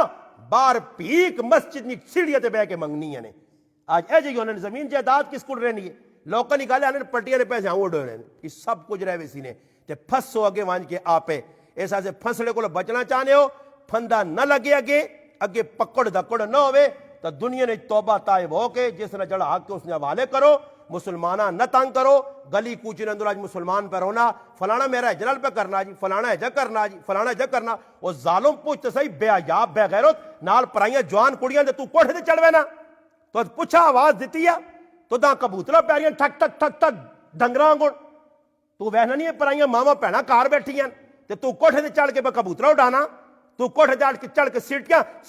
بار پیک مسجد نی سیڑھیاں تے بہ کے منگنی ہے آج اے جی انہوں نے زمین جائیداد کس کو رہنی ہے لوکاں نکالے آنے پٹیاں نے پیسے اڑ رہے ہیں یہ سب کچھ رہے ویسی نے تے پھسو اگے وانج کے آپے ایسا سے پھنسڑے کو بچنا چاہنے ہو پھندا نہ لگے اگے پکڑ دکڑ نہ ہوئے تو دنیا نے توبہ تائب ہو کے جس نے جڑا حق کے اس نے حوالے کرو مسلمانہ نہ تنگ کرو گلی کوچے اندر آج مسلمان پہ رونا فلانا میرا اجلال پہ کرنا جی فلانا ایجا کرنا جی فلانا ایجا کرنا وہ ظالم پوچھتے صحیح بے عیاب بے غیرت نال پرائیاں جوان کڑیاں دے تو کوٹھے دے چڑھوے نا تو پوچھا آواز دیتی ہے تو داں کبوترہ پیاریاں ٹھک ٹھک ٹھک ٹھک ڈنگراں گن تو وہنا نہیں ہے پرائیاں ماما پہنا کار بیٹھی ہیں تو کوٹھے دے چڑھ کے کبوترہ اڑانا تو کوٹھے چڑھ کے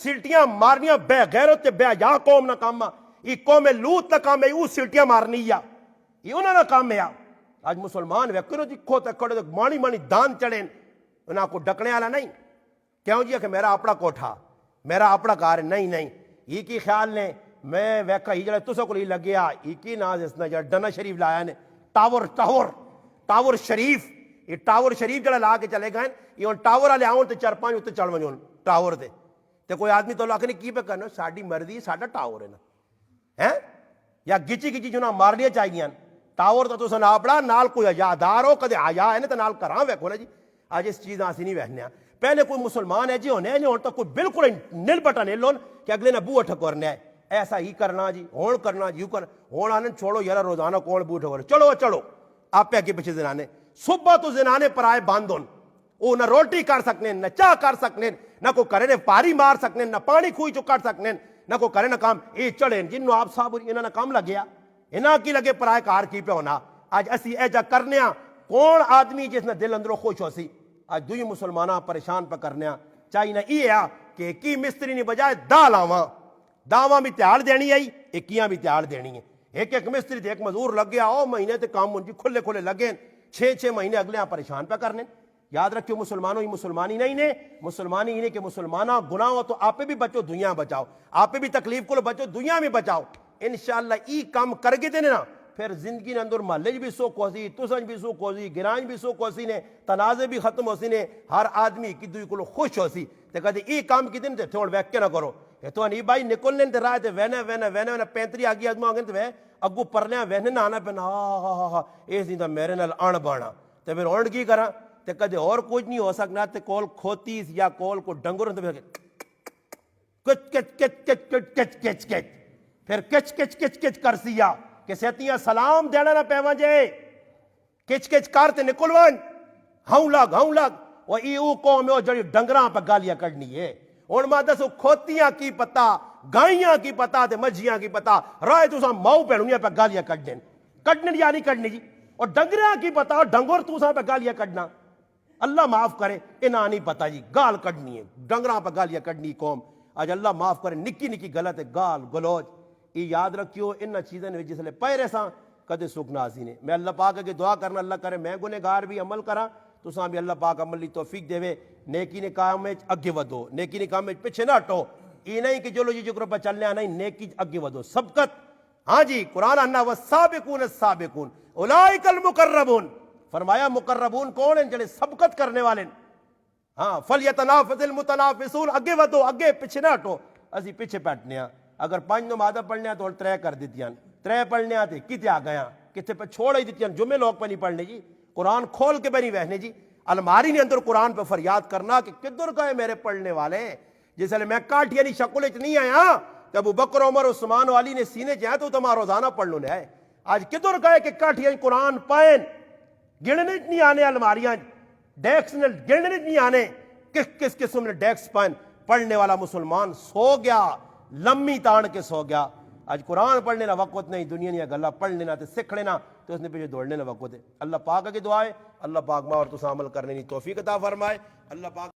سیلٹیاں مارنیاں بے غیرت بے عیاں قوم نہ کام یہ قوم لوط نہ کام ہے وہ سیلٹیاں مارنی یا یہ انہوں نے کام ہے آج مسلمان ویکرو جی کھوتے کھڑے مانی مانی دان چڑھیں انہاں کو ڈکنے والا نہیں کیوں جی کہ میرا اپنا کوٹھا میرا اپنا کار نہیں یہ کی خیال نے میں ویکا ہی جڑے تسو کو لگیا یہ کی ناز اس نے جڑا ڈنا شریف لایا نے ٹاور ٹاور شریف، یہ ٹاور شریف جڑا لا کے چلے گئے یہ ہن ٹاور والے آؤ تے 4-5 اتنے چڑھ ون ٹاور تے کوئی آدمی تو آخر کی پہ کرنا ساری مرضی ساڈا ٹاور ہے نا ہے یا گچی گچی جنا مارنیاں چاہیے ٹاور تو تساں نہ پڑا نال کوئی حیادار ہو کدے آیا ہے نا تو نال کراں ویکھو نا جی اج اس چیز اسی نہیں ویکھنے پہلے کوئی مسلمان ہے جی ہونے ہوں تو کوئی بالکل نل بٹا نہیں لون کہ اگلے نے بوہ ٹھکورنا ہے ایسا ہی کرنا جی ہون کرنا جی کرنا ہون آنے چھوڑو یار روزانہ کون بوہ ٹھکورنا چلو چلو آپ اگے پیچھے زنانے صبح تو زنانے پرائے باندھ ہون وہ نہ روٹی کر سکنے نہ چاہ کر سکنے نہ کوئی کرے نے پاری مار سکنے نہ پانی کھوئی چو کر سکنے نہ کوئی کرے نہ کام یہ چڑھے جنوں آپ صاحب انہوں نے کام لگیا انہاں کی لگے پرائے کار کی پہ ہونا آج اسی ایجا کرنے کون آدمی جس نے دل اندروں خوش ہو سی آج دوئی مسلمانہ پریشان پہ کرنے چاہیے نہ یہ ہے کہ کی مستری نہیں بجائے دا لاواں داواں بھی تیار دینی آئی ایکیاں بھی تیار دینی ہے ایک ایک مستری تے ایک مزدور لگ گیا او مہینے تے کام ان کی کھلے کھلے لگے 6 مہینے اگلے ہاں پریشان پہ کرنے یاد رکھو مسلمانوں ہی مسلمانی نہیں نے مسلمانی ہی نے کہ مسلمانہ گناہ ہو تو آپ بھی بچو دنیا بچاؤ آپ بھی تکلیف کو بچو دنیا میں بچاؤ انشاءاللہ ای کام کر گے دینے نا پھر زندگی نے اندر محلے بھی سوک ہو سی تسنج بھی سوک ہو سی گرانج بھی سوک ہو سی نے تنازع بھی ختم ہو سی نے ہر آدمی کی دوئی کو خوش ہو سی تے کہتے ای کام کی دن تے تھوڑ ویک کے نہ کرو یہ تو نہیں بھائی نکلنے تے رائے تے وینے 35 آگی آدموں آگے تے اگو پرلے وینے نہ آنا پہنا ہاں اے سی تا میرے نال آن بانا تے پھر اونڈ کی کرا تے کدے اور کچھ نہیں ہو سکنا تے کول کھوتیس یا کول کو ڈنگر تے کچ کچ کچ کچ کچ کچ کچ کچ پھر کچ کچ کچ کچ کر سیا کہ سیتیاں سلام دینا نہ پیوان جے کچ کچ کرتے نکلوان ہاؤں لگ وہ ایو قوم ہے جڑی ڈنگراں پہ گالیاں کڑنی ہے اور ماں دسو کھوتیاں کی پتا گائیاں کی پتا تے مجھیاں کی پتا رائے تو ساں ماؤ پہنونیاں پہ گالیاں کڑنے یا نہیں کڑنی جی اور ڈنگراں کی پتا ڈنگر تو ساں پہ گالیاں کڑنا اللہ معاف کرے انہاں نہیں پتا جی گال کڑنی ہے ڈنگراں پہ گالیاں کڑنی قوم آج اللہ معاف کرے نکی نکی غلط ہے گال گلوچ یہ یاد رکھیو انہاں چیزیں نے جس لئے پیرے ساں کدے سکھ نازی نے میں اللہ پاک کے دعا کرنا اللہ کرے میں گنہگار بھی عمل کرا تو ساں بھی اللہ پاک عمل لی توفیق دے وے نیکی نے کام میں اگے ودو نیکی نے کام میں پیچھے نہ ہٹو یہ نہیں کہ چلو جی جکر پہ چلنے آنا نہیں نیکی اگے ودو سبقت ہاں جی قرآن انا والسابقون السابقون اولئک المقربون فرمایا مقربون کون ہیں جڑے سبقت کرنے والے ہاں فلیتنافس المتنافسون اگے ودو اگے پیچھے نہ ہٹو اسی پیچھے بیٹھنے ہیں اگر 5 نمازہ پڑھنے ہیں تو 3 کر دیتی ہیں 3 پڑھنے ہیں کتے آ گیا کتے پہ چھوڑ ہی دیتی ہیں جمعے لوگ پہ نہیں پڑھنے جی قرآن کھول کے پہ نہیں بہنے جی الماری نے اندر قرآن پہ فریاد کرنا کہ کدھر گئے میرے پڑھنے والے جس لئے میں کاٹیا نہیں شکل نہیں آیا کہ ابو بکر عمر عثمان والی نے سینے جائے تو تمہارا روزانہ پڑھ لو ہے آج کدھر گئے کہ کاٹیا قرآن پائن گننے نہیں آنے الماریاں ڈیکس نے گننے نہیں آنے کس قسم نے ڈیکس پائن پڑھنے والا مسلمان سو گیا لمبی تان کے سو گیا آج قرآن پڑھنے نہ وقت نہیں دنیا نہیں گلا پڑھ لینا تے سکھ لینا تو اس نے پیچھے دوڑنے نہ وقت ہے اللہ پاک کی دعا ہے اللہ پاک ماں اور تسا عمل کرنے کی توفیق عطا فرمائے اللہ پاک